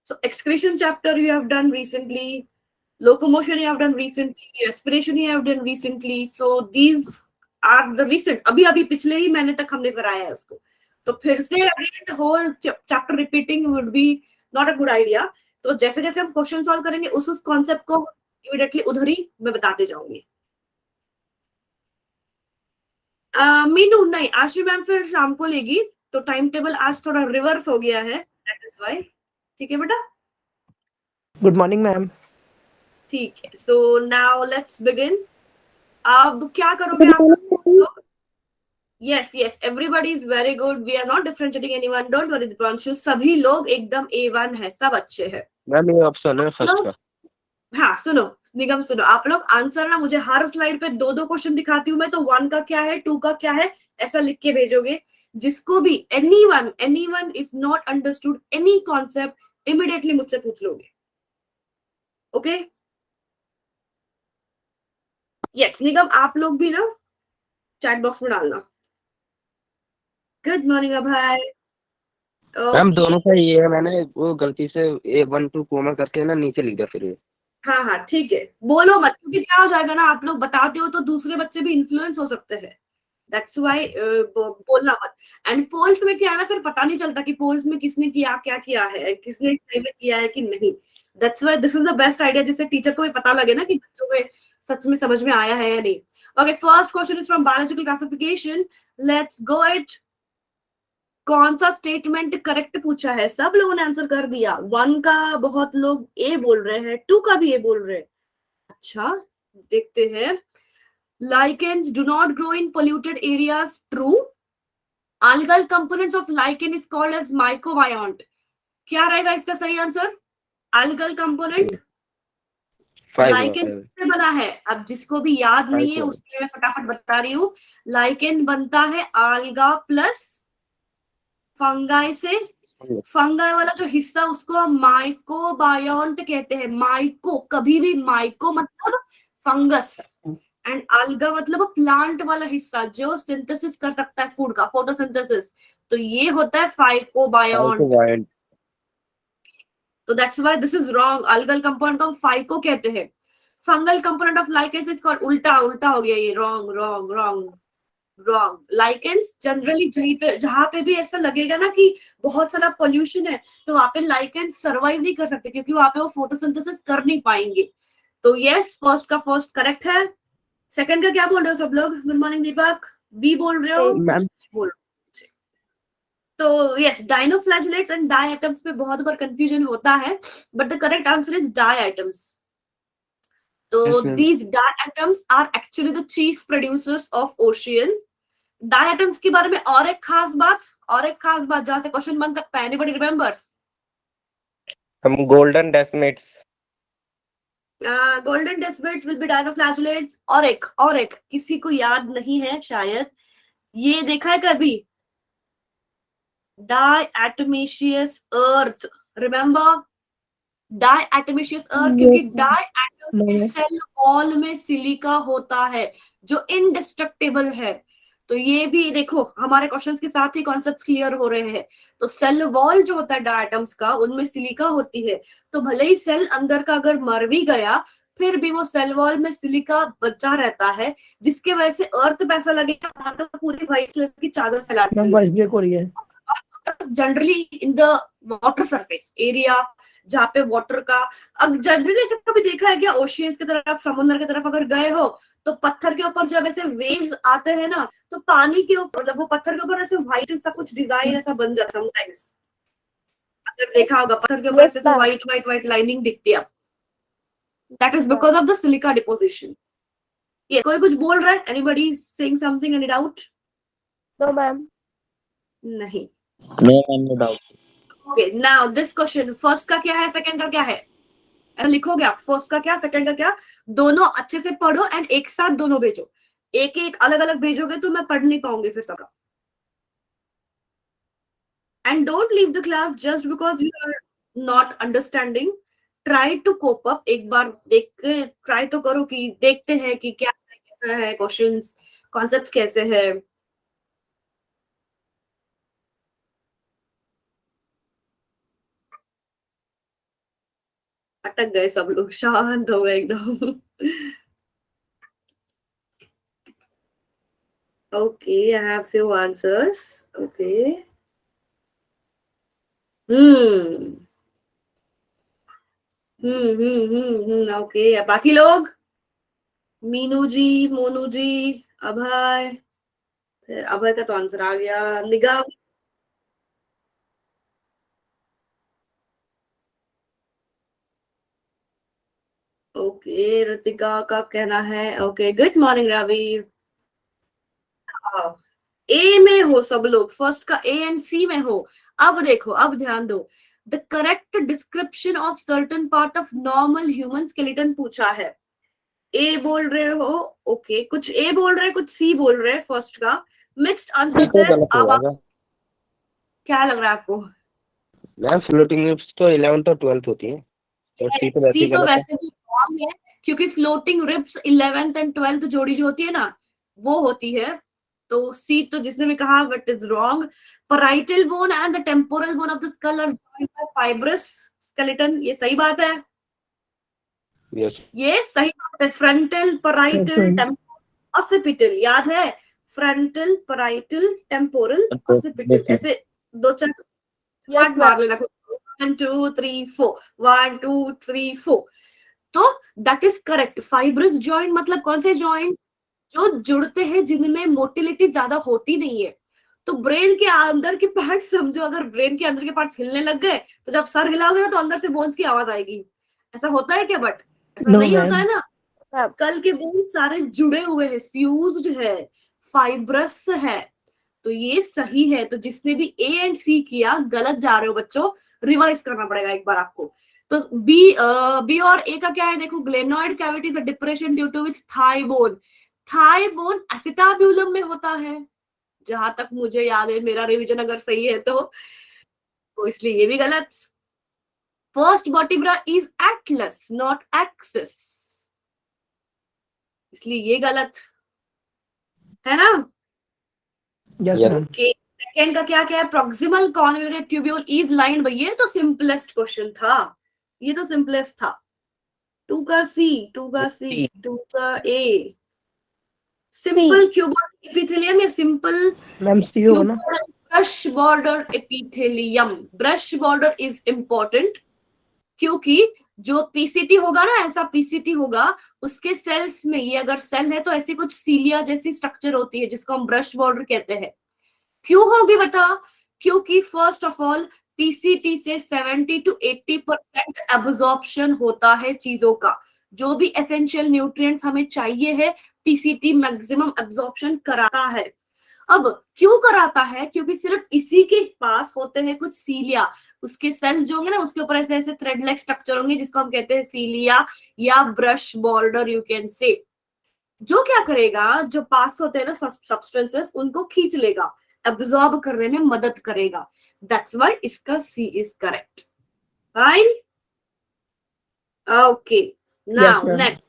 So excretion chapter you have done recently, locomotion you have done recently, respiration you have done recently. So these are the recent, अभी पिछले ही महीने तक हमने कराया है उसको. तो फिर से again the whole chapter repeating would be not a good idea. तो जैसे जैसे हम क्वेश्चन सॉल्व करेंगे उस कॉन्सेप्ट को इमीडिएटली उधर ही मैं बताते जाऊंगी. मीनू नहीं, आशी मैम फिर शाम को लेगी, तो टाइम टेबल आज थोड़ा रिवर्स हो गया है, दैट इज व्हाई. ठीक है बेटा. Good morning ma'am. ठीक है, सो नाउ लेट्स बिगिन. अब क्या करोगे आप लोग? Yes yes, everybody is very good. We are not differentiating anyone, don't worry Deepanshu. सभी लोग एकदम A1 है, सब अच्छे हैं. मैम ये ऑप्शन है फर्स्ट का. हाँ सुनो निगम, सुनो आप लोग आंसर ना मुझे हर स्लाइड पे दो दो क्वेश्चन दिखाती हूँ मैं, तो 1 का क्या है, 2 का क्या है, ऐसा लिख के भेजोगे. जिसको भी anyone if not understood any concept immediately मुझसे पूछ लोगे. ओके यस निगम, आप लोग भी ना चैट बॉक्स में डालना. गुड मॉर्निंग अभय. मैम दोनों का ये है, मैंने वो गलती से A1 2 कोमा करके ना नीचे लिख दिया फिर ये. हाँ हाँ ठीक है, बोलो मत, क्योंकि क्या हो जाएगा ना, आप लोग बताते हो तो दूसरे बच्चे भी इन्फ्लुएंस हो सकते हैं. दैट्स व्हाई बोलना मत. एंड पोल्स में क्या है ना, फिर पता नहीं चलता कि पोल्स में किसने किया क्या किया है, किसने सही में किया है कि नहीं. That's why this is the best idea, जिससे टीचर को भी पता लगे ना कि बच्चों को सच में समझ में आया है या नहीं. Okay, first question is from biological classification. Let's go it. कौन सा स्टेटमेंट करेक्ट पूछा है? सब लोगों ने आंसर कर दिया. 1 का बहुत लोग ए बोल रहे हैं, 2 का भी ए बोल रहे हैं. अच्छा देखते हैं. Lichens do not grow in polluted areas. True. Algal components of lichen is called as mycobiont. क्या रहेगा इसका सही आंसर? algal component lichen से बना है. अब जिसको भी याद नहीं है उसके लिए मैं फटाफट बता रही हूँ. lichen बनता है alga प्लस फंगाई से. फंगाई वाला जो हिस्सा उसको हम माइकोबायोन्ट कहते हैं. माइको, कभी भी माइको मतलब फंगस, एंड alga मतलब प्लांट वाला हिस्सा जो सिंथेसिस कर सकता है फूड का, फोटोसिंथेसिस. तो ये होता है फाइकोबायोन्ट. तो that's why this is wrong. algal component को हम फाइको कहते हैं. Fungal component of lichens is called, उल्टा उल्टा हो गया ये, wrong wrong wrong wrong. Lichens generally जहां पे भी ऐसा लगेगा ना कि बहुत सारा पोल्यूशन है, तो वहां पे लाइकेंस सर्वाइव नहीं कर सकते, क्योंकि वहां पे वो फोटोसिंथेसिस कर नहीं पाएंगे. तो यस, फर्स्ट का फर्स्ट करेक्ट है. सेकंड का क्या बोल रहे हो सब लोग? गुड मॉर्निंग दीपक. बी बोल रहे हो? मैम बोल. तो यस, डाइनोफ्लैजेलेट्स एंड डायटम्स पे बहुत बार कंफ्यूजन होता है, but the correct answer is diatoms. तो these diatoms are actually the chief producers of ocean. Diatoms के बारे में और एक खास बात जहां से क्वेश्चन बन सकता है. Anybody remembers? हम golden desmids. Golden desmids will be dinoflagellates. और एक किसी को याद नहीं है शायद, ये देखा है कभी? डायटोमेशियस अर्थ. रिमेंबर डायटोमेशियस अर्थ, क्योंकि डायटम के सेल वॉल में सिलिका होता है जो इनडिस्ट्रक्टेबल है. तो ये भी देखो, हमारे क्वेश्चंस के साथ ही कॉन्सेप्ट्स क्लियर हो रहे हैं. तो सेल वॉल जो होता है डायटम्स का, उनमें सिलिका होती है. तो भले ही सेल अंदर का अगर मर भी गया, फिर भी वो सेल वॉल में सिलिका बचा रहता है, जिसके वजह से अर्थ पे ऐसा लगेगा तो पूरी व्हाइट कलर की चादर फैला दी है. Generally in the water surface area, जहाँ पे वाटर का, अब जनरली ऐसा कभी देखा है क्या? ओशियंस की तरफ, समुद्र की तरफ अगर गए हो, तो पत्थर के ऊपर जब ऐसे वेव्स आते हैं ना, तो पानी के ऊपर, मतलब वो पत्थर के ऊपर ऐसे व्हाइट सा कुछ डिजाइन ऐसा बन जाता है समटाइम्स. अगर देखा होगा पत्थर के ऊपर ऐसे व्हाइट व्हाइट व्हाइट लाइनिंग दिखती है. That is because of the silica deposition. ये कोई कुछ बोल रहा है? Anybody saying something? Any doubt? No ma'am. नहीं. No doubt. Okay, now this question, first का क्या है, सेकंड का क्या है? लिखोगे आप फर्स्ट का क्या, सेकंड का क्या, दोनों अच्छे से पढ़ो एंड एक साथ दोनों भेजो. एक एक अलग अलग भेजोगे तो मैं पढ़ नहीं पाऊंगी फिर सबका. And don't leave the class just because you are not understanding. Try to cope up. एक बार देख के ट्राई तो करो कि देखते हैं कि क्या है, कैसा है क्वेश्चंस, कॉन्सेप्ट्स कैसे है. अटक गए सब लोग, शांत हो गए एकदम। Okay, I have few answers. Okay, hmm okay, बाकी लोग, मीनू जी, मोनू जी, अभय, फिर अभय का तो आंसर आ गया, निगम, ओके, ऋतिका का कहना है ओके, गुड मॉर्निंग रवि। ए में हो सब लोग, फर्स्ट का ए एंड सी में हो। अब देखो, अब ध्यान दो, the correct description of certain part of normal human skeleton पूछा है। ए बोल रहे हो, ओके, कुछ ए बोल रहे, कुछ सी बोल रहे, फर्स्ट का मिक्स्ड सी आंसर तो है। गलत अब होगा आप, क्या? क्या लग रहा है आपको? मैम फ्लोटिंग रिप्स तो 11th और 12th होती है, तो सी तो वैसे सी ही तो गलत है। वैसे भी रॉन्ग है, क्योंकि floating ribs 11th and 12th जोड़ी जो होती है ना, वो होती है। तो सी तो जिसने भी कहा but is wrong. Parietal bone and the temporal bone of the skull are joined by fibrous skeleton, ये सही बात है, यस। ये सही बात है। Frontal, Yes, parietal, ma'am. Occipital, याद है? Frontal, parietal, temporal, occipital, basic. ऐसे दो चार Yes, पार्ट ma'am. मार लेना। 1 2 3 4, 1 2 3 4। तो that is correct. Fibrous joint मतलब कौन से जॉइंट? जो जुड़ते हैं, जिनमें मोटिलिटी ज्यादा होती नहीं है। तो ब्रेन के अंदर के पार्ट समझो, अगर ब्रेन के अंदर के पार्ट्स हिलने लग गए, तो जब सर हिलाओगे ना, तो अंदर से बोन्स की आवाज आएगी। ऐसा होता है क्या? बट ऐसा No, नहीं होता है ma'am. ना। Ma'am. स्कल के बोन्स सारे जुड़े हुए हैं, फ्यूज्ड है, फाइब्रस है। तो ये सही है। तो जिसने भी ए एंड सी किया, गलत जा रहे हो बच्चों, रिवाइज करना पड़ेगा एक बार आपको। तो बी और ए का क्या है? देखो, glenoid cavity is a depression due to which thigh bone, thigh bone acetabulum में होता है, जहां तक मुझे याद है, मेरा रिवीजन अगर सही है तो इसलिए ये भी गलत। First vertebra is Atlas not axis, इसलिए ये गलत है ना। Yes, yes. ma'am. Okay, second का क्या क्या है? Proximal convoluted tubule is lined by, ये तो सिंपलेस्ट क्वेश्चन था, ये तो सिंपलेस्ट था। टू का सी, टू का सी, सी। टू का ए, C. सिंपल क्यूबॉइड एपिथेलियम या सिंपल Ma'am, C होगा ना? Cuboid brush border epithelium? Brush border is important, क्योंकि जो पीसीटी होगा ना, ऐसा पीसीटी होगा, उसके सेल्स में, ये अगर सेल है तो ऐसी कुछ सीलिया जैसी स्ट्रक्चर होती है, जिसको हम ब्रश बॉर्डर कहते हैं। क्यों होगी बता? क्योंकि फर्स्ट ऑफ ऑल, पीसीटी से 70 to 80% एब्जॉर्प्शन होता है चीजों का। जो भी एसेंशियल न्यूट्रिएंट्स हमें चाहिए है, पीसीटी मैक्सिमम एब्जॉर्प्शन कराता है। अब क्यों कराता है? क्योंकि सिर्फ इसी के पास होते हैं कुछ सीलिया, उसके सेल्स जो होंगे ना, उसके ऊपर ऐसे ऐसे थ्रेड लाइक स्ट्रक्चर होंगे, जिसको हम कहते हैं सीलिया या brush border, you can say. जो क्या करेगा, जो पास होते हैं ना सब्सटेंसेस, उनको खींच लेगा, एब्जॉर्ब करने में मदद करेगा। दैट्स व्हाई इसका C is correct. Fine, okay, Yes, now ma'am. Next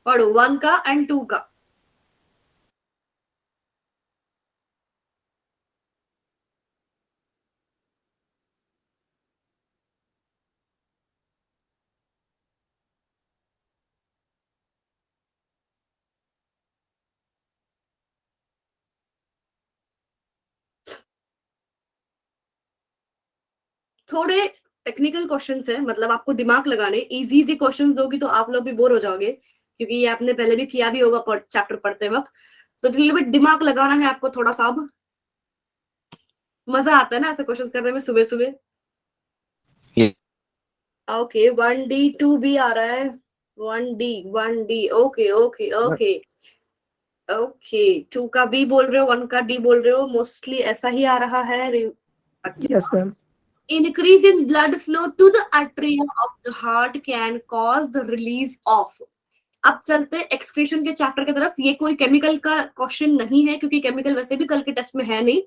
पढ़ो 1 का एंड 2 का। थोड़े टेक्निकल क्वेश्चंस है, मतलब आपको दिमाग लगाने, इजी इजी क्वेश्चंस दोगी तो आप लोग भी बोर हो जाओगे, क्योंकि ये आपने पहले भी किया भी होगा चैप्टर पढ़ते वक्त। तो लिटिल दिमाग लगाना है आपको थोड़ा सा। अब मजा आता है ना ऐसे क्वेश्चंस करने में सुबह सुबह। ओके, 1D 2B आ रहा है, 1D okay okay okay okay. 2 का बी बोल रहे हो, 1 का डी बोल रहे हो, मोस्टली ऐसा ही आ रहा है। Yes, ma'am. Increase in blood flow to the atria of the heart can cause the release of। अब चलते हैं एक्सक्रीशन के चैप्टर की तरफ। ये कोई केमिकल का क्वेश्चन नहीं है, क्योंकि केमिकल वैसे भी कल के टेस्ट में है नहीं।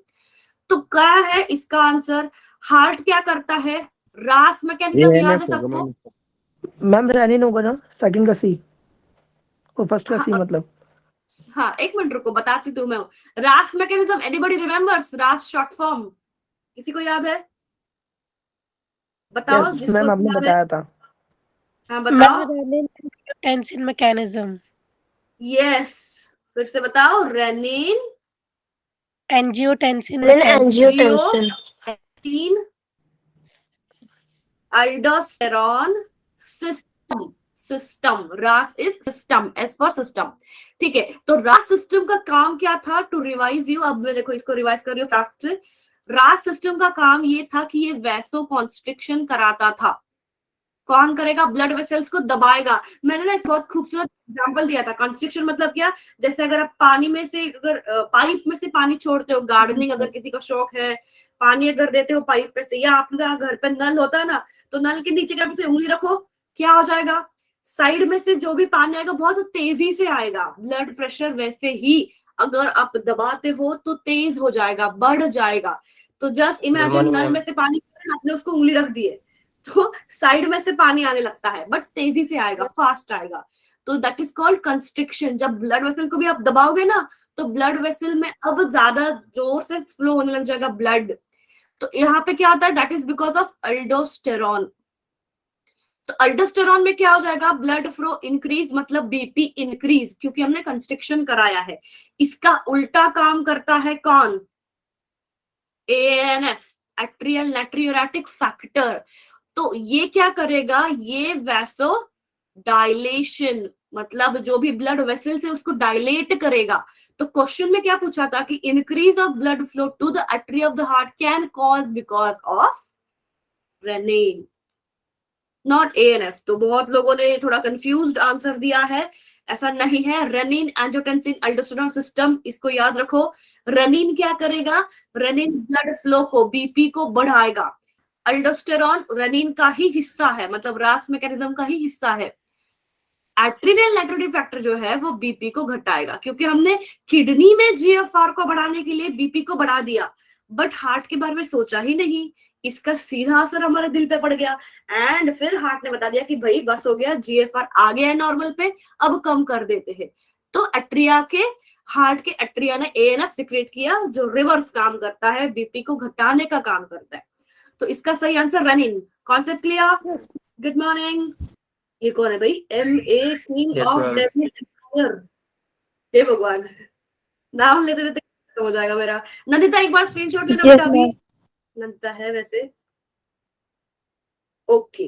तो क्या है इसका आंसर? हार्ट क्या करता है? रास मैकेनिज्म ये याद एनएफ है होगा सबको? मैम। मैम रेनिन होगा ना? सेकंड का C और फर्स्ट का C हाँ, मतलब। हाँ, एक मिनट रुको, बताती हूँ मैं। रास मैकेनिज्म, एनीबॉडी रिमेम्बर्स रास शॉर्ट फॉर्म? किसी को याद है? बताओ यस जिसको मैम, आपने ध्यान है। बताया था। हाँ मैम बताओ। Renin angiotensin mechanism. यस, फिर से बताओ। Renin angiotensin renin mechanism. Angiotensin. Aldosterone system. System, RAAS is system, S for system. ठीक है, तो रास सिस्टम का काम क्या था? टू रिवाइज यू, अब मैं देखो इसको रिवाइज कर रही हूँ फैक्ट। रास सिस्टम का काम ये था कि ये वैसो कॉन्स्ट्रिक्शन कराता था। कौन करेगा? ब्लड वेसल्स को दबाएगा। मैंने ना इस बहुत खूबसूरत एग्जांपल दिया था। कंस्ट्रिक्शन मतलब क्या? जैसे अगर आप पानी में से, अगर पाइप में से पानी छोड़ते हो, गार्डनिंग अगर किसी का शौक है, पानी अगर देते हो पाइप पे से, या आपका घर पे नल होता है ना, तो नल के नीचे की से उंगली रखो, क्या हो जाएगा? साइड में से जो भी पानी आएगा बहुत तेजी से आएगा। ब्लड प्रेशर वैसे ही अगर आप दबाते हो तो तेज हो जाएगा, बढ़ जाएगा। तो जस्ट गुड इमेजिन मॉर्निंग नल मैम। में से पानी, आपने उसको उंगली रख दी है, तो साइड में से पानी आने लगता है, बट तेजी से आएगा, फास्ट आएगा। तो दैट इज कॉल्ड कंस्ट्रिक्शन। जब ब्लड वेसल को भी आप दबाओगे ना, तो ब्लड वेसल में अब ज्यादा जोर से फ्लो होने लग जाएगा ब्लड। तो यहाँ पे क्या आता है? That is because of aldosterone. तो अल्डोस्टेरॉन में क्या हो जाएगा? ब्लड फ्लो इंक्रीज, मतलब बीपी इंक्रीज, क्योंकि हमने कंस्ट्रिक्शन कराया है। इसका उल्टा काम करता है कौन? ANF, atrial natriuretic factor. तो ये क्या करेगा? ये वैसो डायलेशन, मतलब जो भी ब्लड वेसल है उसको डायलेट करेगा। तो क्वेश्चन में क्या पूछा था कि increase of blood flow to the artery of the heart can cause because of renin, not ANF. तो बहुत लोगों ने थोड़ा कंफ्यूज्ड आंसर दिया है। ऐसा नहीं है। रेनिन एंजियोटेंसिन अल्डोस्टेरोन सिस्टम, इसको याद रखो। रेनिन क्या करेगा? रेनिन ब्लड फ्लो को, बीपी को बढ़ाएगा। अल्डोस्टेरॉन रेनिन का ही हिस्सा है, मतलब रास मैकेनिज्म का ही हिस्सा है। एट्रिनल नाइट्रोजन फैक्टर जो है वो बीपी को घटाएगा, क्योंकि हमने किडनी में जीएफआर को बढ़ाने के लिए बीपी को बढ़ा दिया, बट हार्ट के बारे में सोचा ही नहीं। इसका सीधा असर हमारे दिल पे पड़ गया, एंड फिर हार्ट ने बता दिया कि भाई बस हो गया, जीएफआर आ गया है नॉर्मल पे, अब कम कर देते हैं। तो एट्रिया के, हार्ट के एट्रिया ने एएनएफ सिक्रेट किया, जो रिवर्स काम करता है, बीपी को घटाने का काम करता है। तो इसका सही answer renin. Concept clear? Good morning. ये कौन है भाई? MA king yes of ma'am. Devil empire. हे भगवान, नाम लेते लेते खत्म हो जाएगा मेरा। नंदिता एक बार स्क्रीनशॉट लेना बेटा यस अभी। मैम। नंदिता है वैसे। ओके,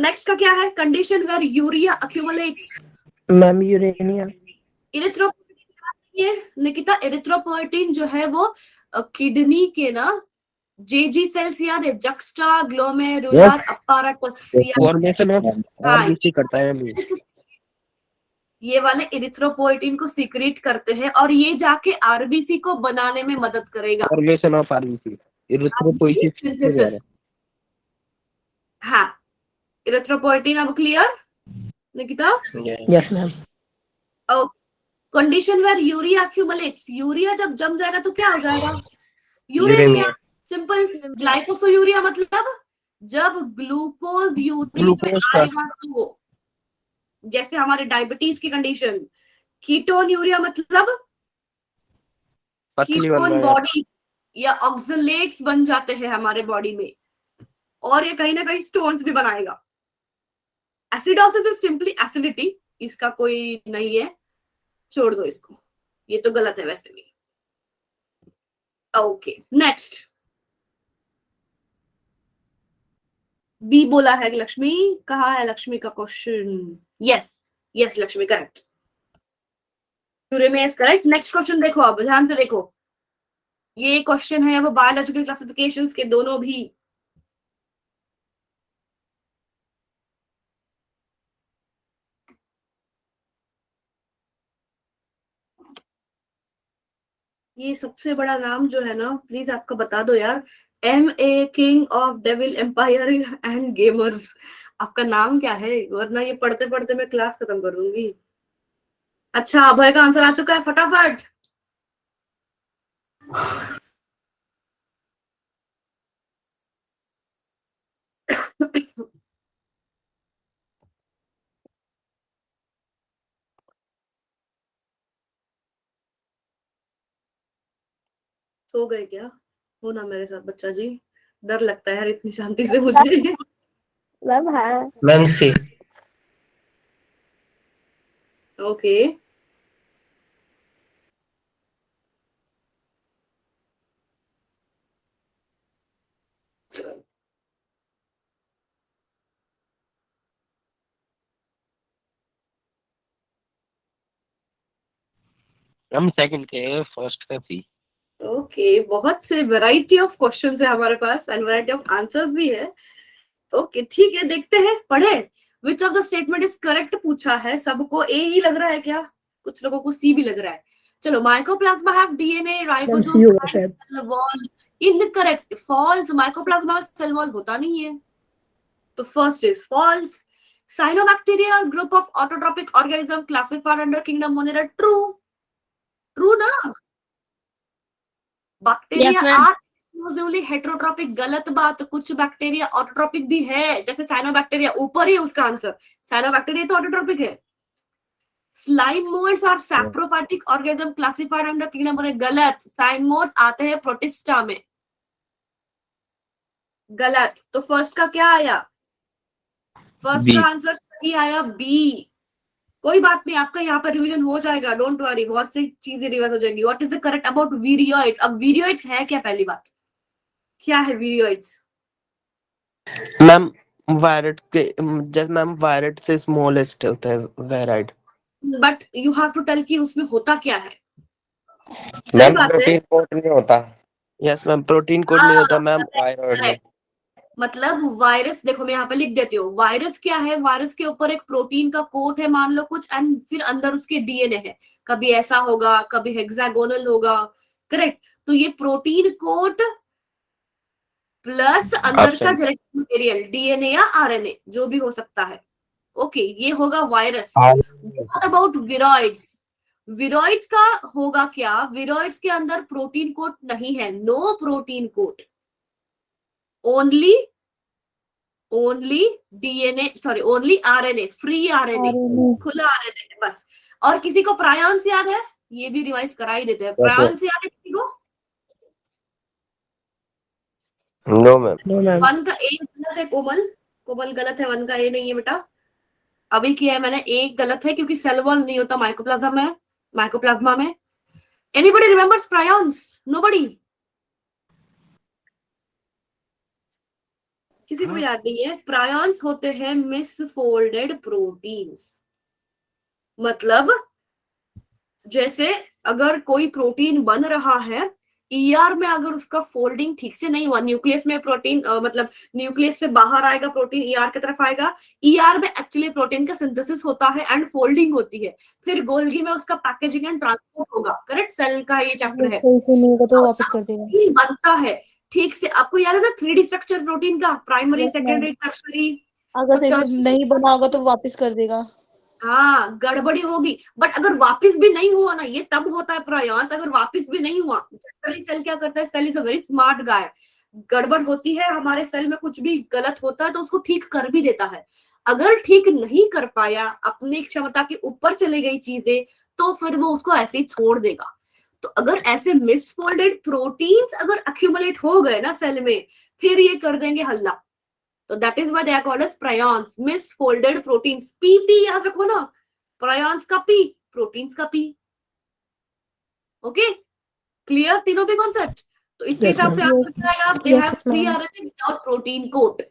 नेक्स्ट का क्या है? Condition where urea accumulates. Ma'am uraemia. Erythropoietin ये निकिता, इरिथ्रोपोइटिन जो है वो किडनी के ना जेजी सेल्स याद है, juxta glomerular apparatus, formation of हाँ आरबीसी करता है मैम। ये वाले इरिथ्रोपोइटिन को सीक्रेट करते हैं, और ये जाके आरबीसी को बनाने में मदद करेगा। फॉर्मेशन ऑफ आरबीसी, इरिथ्रोपोइसिस के द्वारा। सिंथेसिस। हाँ, इरिथ्रोपोइटिन अब clear Nikita? Yes ma'am. Condition where urea accumulates, urea जब जम जाएगा तो क्या हो जाएगा? यूरेनिया। यूरेनिया। सिंपल। ग्लाइकोसोयूरिया मतलब जब ग्लूकोज यूरिन में ग्लूकोज का आएगा तो, जैसे हमारे डायबिटीज की कंडीशन। कीटोन यूरिया मतलब पतली बन कीटोन रहा है। बॉडी या ऑक्सलेट्स बन जाते हैं हमारे बॉडी में, और ये कहीं ना कहीं स्टोन्स भी बनाएगा। एसिडोसिस इज सिंपली एसिडिटी, इसका कोई नहीं है, छोड़ दो इसको, ये तो गलत है वैसे भी। Okay next. बी बोला है लक्ष्मी, कहा है लक्ष्मी का question? Yes, yes Lakshmi correct. पूरे में करेक्ट। नेक्स्ट क्वेश्चन देखो, अब ध्यान से देखो। ये क्वेश्चन है वो बायोलॉजिकल क्लासिफिकेशंस के दोनों भी। ये सबसे बड़ा नाम जो है ना, प्लीज आपका बता दो यार। MA king of devil empire and gamers, आपका नाम क्या है? वरना ये पढ़ते पढ़ते मैं क्लास खत्म कर दूंगी। अच्छा, अभय का आंसर आ चुका है, फटाफट। सो गए क्या? हो ना मेरे साथ बच्चा जी। डर लगता है यार इतनी शांति से मुझे। मैम है। मैम सी। ओके मैम सेकंड के फर्स्ट का सी। ओके बहुत से वैरायटी ऑफ क्वेश्चंस है हमारे पास एंड वैरायटी ऑफ आंसर्स भी है। ओके ठीक है देखते हैं पढ़े। Which of the statement is correct पूछा है, सबको ए ही लग रहा है क्या? कुछ लोगों को सी भी लग रहा है। चलो mycoplasma have DNA ma'am C ribosome होगा शायद। Cell wall. Incorrect, false, mycoplasma में सेल वॉल होता नहीं है, तो फर्स्ट इज फॉल्स। साइनोबैक्टीरिया और group of autotrophic organism classified under kingdom monera, true. True ना? Bacteria ma'am. Are exclusively heterotrophic, गलत बात। कुछ बैक्टीरिया ऑटोट्रोपिक भी है, जैसे साइनोबैक्टीरिया, ऊपर ही उसका आंसर। साइनोबैक्टीरिया तो ऑटोट्रोपिक है। Slime molds are saprophytic organism classified under kingdom monera, गलत। स्लाइम मोल्ड्स आते हैं प्रोटिस्टा में, गलत। तो फर्स्ट का क्या आया? First B. का आंसर सही आया बी। कोई बात नहीं, आपका यहाँ पर रिवीजन हो जाएगा, डोंट वरी, बहुत सी चीजें रिवाइज हो जाएंगी। What is the correct about viroids? अब वीरियोइड्स है क्या? पहली बात क्या है वीरियोइड्स? मैम वायरट के, जैसे मैम वायरट से स्मॉलेस्ट होता है viroid. But you have to tell कि उसमें होता क्या है। सही मैम बात है। प्रोटीन कोट नहीं होता। यस मैम, प्रोटीन कोड नहीं होता मैम। थायराइड में। मतलब वायरस, देखो मैं यहाँ पे लिख देती हूँ, वायरस क्या है? वायरस के ऊपर एक प्रोटीन का कोट है मान लो कुछ, एंड फिर अंदर उसके डीएनए है। कभी ऐसा होगा, कभी हेक्सागोनल होगा, करेक्ट। तो ये प्रोटीन कोट प्लस अंदर का Option. जेनेटिक मटेरियल, डीएनए या आरएनए, जो भी हो सकता है। ओके ये होगा virus. What about viroids? Viroids का होगा क्या? विरॉइड्स के अंदर प्रोटीन कोट नहीं है, no protein coat, only DNA, sorry only RNA, free RNA, खुला आरएनए है बस। और किसी को प्रायॉन्स याद है? ये भी रिवाइज करा ही देते हैं। प्रायॉन्स याद है किसी को? No ma'am. No ma'am. One का ए गलत है, कोमल, कोमल गलत है, वन का ए नहीं है बेटा। अभी किया है मैंने, ए गलत है क्योंकि सेल वॉल नहीं होता माइकोप्लाज्मा में। Anybody remembers prions? नोबडी? किसी को याद नहीं है? प्रायॉन्स होते हैं मिसफोल्डेड प्रोटीन्स। मतलब जैसे अगर कोई प्रोटीन बन रहा है, ईआर में अगर उसका फोल्डिंग ठीक से नहीं हुआ, न्यूक्लियस में प्रोटीन मतलब न्यूक्लियस से बाहर आएगा प्रोटीन, ईआर की तरफ आएगा, ईआर में एक्चुअली प्रोटीन का सिंथेसिस होता है एंड फोल्डिंग होती है, फिर गोल्गी में उसका पैकेजिंग एंड ट्रांसपोर्ट होगा, करेक्ट। सेल का ये चैप्टर है। तो वापस कर देगा। प्रोटीन बनता है ठीक से, आपको याद है ना 3D स्ट्रक्चर प्रोटीन का, primary, Yes, ma'am. Secondary, tertiary. अगर सही से नहीं बना होगा तो वापस कर देगा। हाँ गड़बड़ी होगी, बट अगर वापस भी नहीं हुआ ना, ये तब होता है प्रायॉन्स, अगर वापस भी नहीं हुआ। जनरली सेल क्या करता है? Cell is a very smart guy. गड़बड़ होती है हमारे सेल में, कुछ भी गलत होता है तो उसको ठीक कर भी देता है। अगर ठीक नहीं कर पाया, अपनी क्षमता के ऊपर चली गई चीजें, तो फिर वो उसको ऐसे ही छोड़ देगा। तो अगर ऐसे मिसफोल्डेड प्रोटीन्स अगर अक्यूमुलेट हो गए ना सेल में, फिर ये कर देंगे हल्ला। तो that is why they are called as prions, misfolded proteins. P याद रखो ना, प्रायॉन्स का पी, प्रोटीन्स का पी। ओके क्लियर तीनों भी कॉन्सेप्ट? तो इसके Yes, हिसाब से ma'am. आंसर क्या आएगा? They have free RNA without protein coat.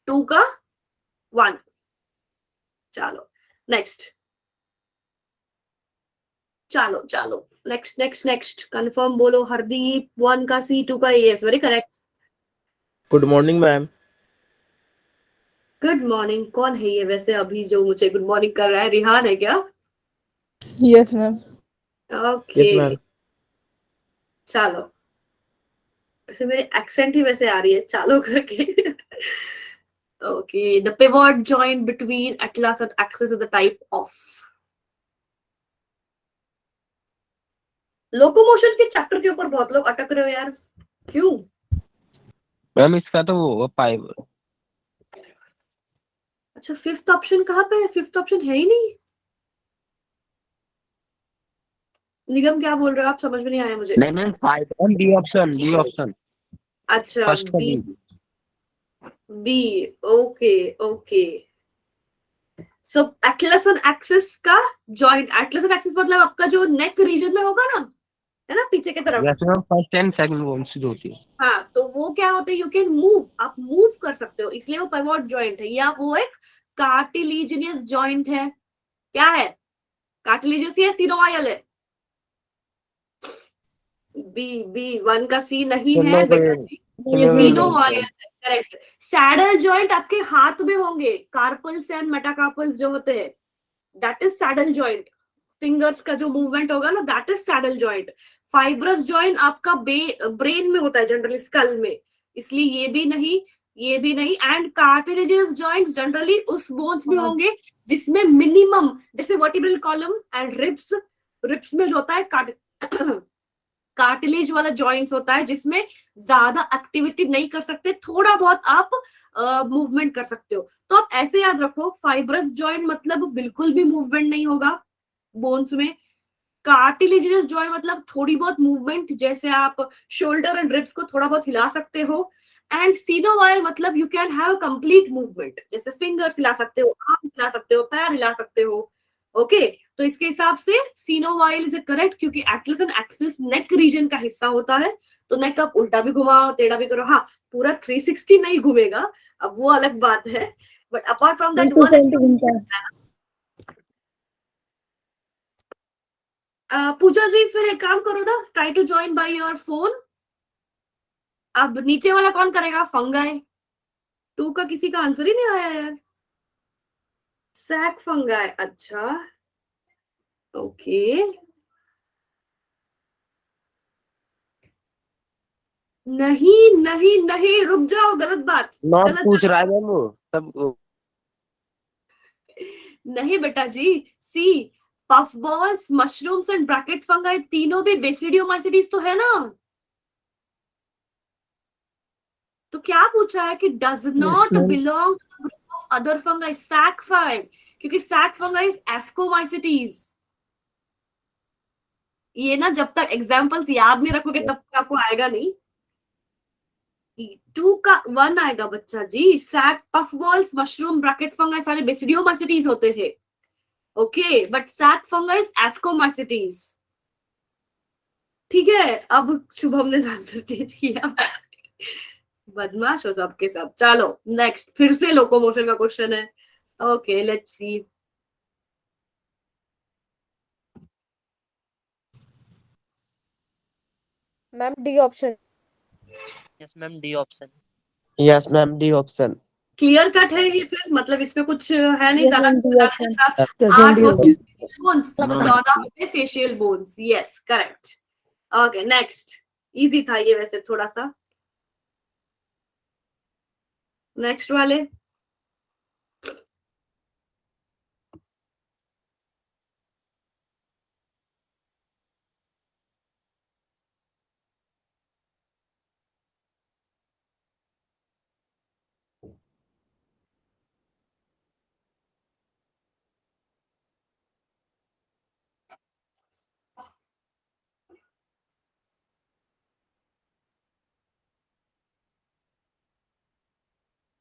2 का 1। चलो नेक्स्ट, चलो नेक्स्ट कंफर्म बोलो। हरदीप 1 का सी, 2 का A, very correct. Good morning ma'am. Good morning. कौन है ये वैसे अभी जो मुझे गुड मॉर्निंग कर रहा है? रिहान है क्या? Yes ma'am. Okay yes ma'am. चलो, वैसे मेरी एक्सेंट ही वैसे आ रही है चालो करके। Okay the pivot joint between Atlas and axis is the type of. Locomotion के चैप्टर के ऊपर बहुत लोग अटक रहे हो यार, क्यों? मैम इसका तो वो पाइप। अच्छा फिफ्थ ऑप्शन कहाँ पे है? फिफ्थ ऑप्शन है ही नहीं। निगम क्या बोल रहे हो आप? समझ में नहीं आया मुझे। नहीं मैम पाइप, बी ऑप्शन, अच्छा फर्स्ट का B. B. B, okay okay. So atlas and axis का जॉइंट, एटलस एंड एक्सिस मतलब आपका जो नेक रीजन में होगा ना, है ना, पीछे की तरफ। वैसे ma'am first and second bones जो होती है। हाँ, तो वो क्या होता है, यू कैन मूव, आप मूव कर सकते हो, इसलिए वो पिवोट जॉइंट है, या वो एक कार्टिलेजिनियस जॉइंट है। क्या है, कार्टिलेजियस या सिनोवायल है? बी, बी वन का सी नहीं है बेटा जी, सिनोवायल है, करेक्ट। सैडल जॉइंट आपके हाथ में होंगे, कार्पल्स एंड मेटाकार्पल्स जो होते हैं, that is saddle joint. Fingers का जो मूवमेंट होगा ना, that is saddle joint. Fibrous joint आपका ब्रेन में होता है जनरली, स्कल में, इसलिए ये भी नहीं, ये भी नहीं। एंड कार्टिलेजियस जॉइंट्स जनरली उस बोन्स में होंगे जिसमें मिनिमम, जैसे vertebral column and ribs, ribs में जो होता है कार्टिलेज वाला जॉइंट्स होता है, जिसमें ज्यादा एक्टिविटी नहीं कर सकते, थोड़ा बहुत आप मूवमेंट कर सकते हो। तो आप ऐसे याद रखो, फाइब्रस जॉइंट मतलब बिल्कुल भी मूवमेंट नहीं होगा बोन्स में। कार्टिलेजिनस जॉइंट मतलब थोड़ी बहुत मूवमेंट, जैसे आप शोल्डर एंड रिब्स को थोड़ा बहुत हिला सकते हो। एंड सिनोवायल मतलब you can have complete movement, जैसे फिंगर्स हिला सकते हो, आर्म्स हिला सकते हो, पैर हिला सकते हो। ओके, तो इसके हिसाब से सिनोवाइल इज करेक्ट, क्योंकि Atlas and axis neck region का हिस्सा होता है। तो नेक आप उल्टा भी घुमाओ, टेढ़ा भी करो, हाँ पूरा 360 नहीं घूमेगा, अब वो अलग बात है, but apart from that Pooja ji फिर एक काम करो ना, try to join by your phone. अब नीचे वाला कौन करेगा, फंगाई 2 का किसी का आंसर ही नहीं आया यार। सैक फंगाई, अच्छा ओके। नहीं नहीं नहीं, रुक जाओ, गलत बात, नॉट गलत पूछ रहा है मैम वो सब। नहीं बेटा जी, sac puff balls, mushrooms and bracket fungi तीनों भी बेसिडियोमाइसिटीज तो है ना। तो क्या पूछा है कि does not ma'am. Belong to group of other fungi, sac fungi, क्योंकि सैक फंगाई इज एस्कोमाइसिटीज। ये ना जब तक एग्जांपल्स याद नहीं रखोगे तब तक आपको आएगा नहीं। 2 का 1 आएगा बच्चा जी। Sac, puff balls, mushroom, bracket fungi सारे बेसिडियोमाइसिटीज होते हैं, okay, but sac fungi is ascomycetes. ठीक है, अब शुभम ने आंसर दे दिया। बदमाश हो सबके सब। चलो नेक्स्ट, फिर से लोकोमोशन का क्वेश्चन है। Okay let's see. Ma'am D option. Yes ma'am, D option. Yes ma'am, D option. Clear cut है ये, फिर मतलब इसमें कुछ है नहीं Yes, ज्यादा ma'am, D बताने option. जैसा। Yes, ma'am, 8 D होते option. बोन्स, 14 होते facial bones, yes correct. Okay next, easy था ये वैसे थोड़ा सा। नेक्स्ट वाले,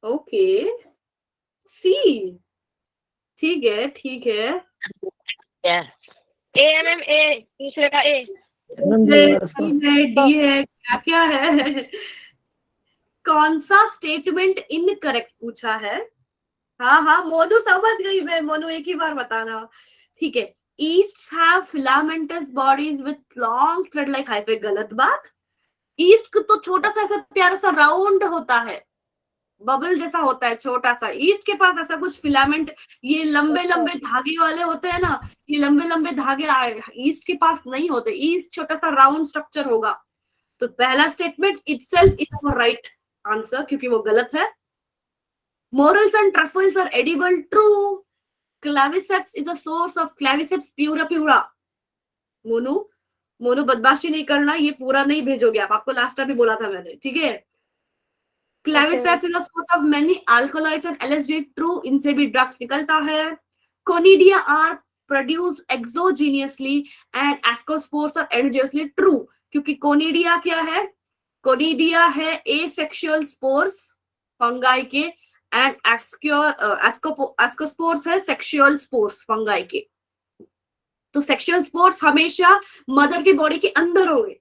ओके सी, ठीक है ठीक है। ए एम एम ए, दूसरे का ए। Ma'am, D होगा इसका. डी है, क्या क्या है? कौन सा स्टेटमेंट इनकरेक्ट पूछा है? हाँ हाँ मोनू समझ गई मैं, मोनू एक ही बार बताना, ठीक है। East have filamentous bodies with long thread like hyphae, गलत बात। ईस्ट तो छोटा सा ऐसा प्यारा सा राउंड होता है, बबल जैसा होता है छोटा सा। ईस्ट के पास ऐसा कुछ फिलामेंट, ये लंबे लंबे धागे वाले होते हैं ना, ये लंबे लंबे धागे ईस्ट के पास नहीं होते। ईस्ट छोटा सा राउंड स्ट्रक्चर होगा। तो पहला statement itself is our right answer, क्योंकि वो गलत है। Morels and truffles are edible, true. Claviceps is a source of Claviceps pura pura. Monu, Monu बदमाशी नहीं करना, ये पूरा नहीं भेजोगे आप, आपको लास्ट टाइम भी बोला था मैंने, ठीक है। Claviceps is a source of many alkaloids and LSD, true. इनसे भी ड्रग्स निकलता है। Conidia are produced exogenously and ascospores are endogenously, true. क्योंकि कोनिडिया क्या है, कोनिडिया है asexual spores, फंगाई के, एंड एस्कोस्पोर्स है सेक्सुअल स्पोर्स फंगाई के। तो सेक्सुअल स्पोर्स हमेशा मदर की बॉडी के अंदर होंगे।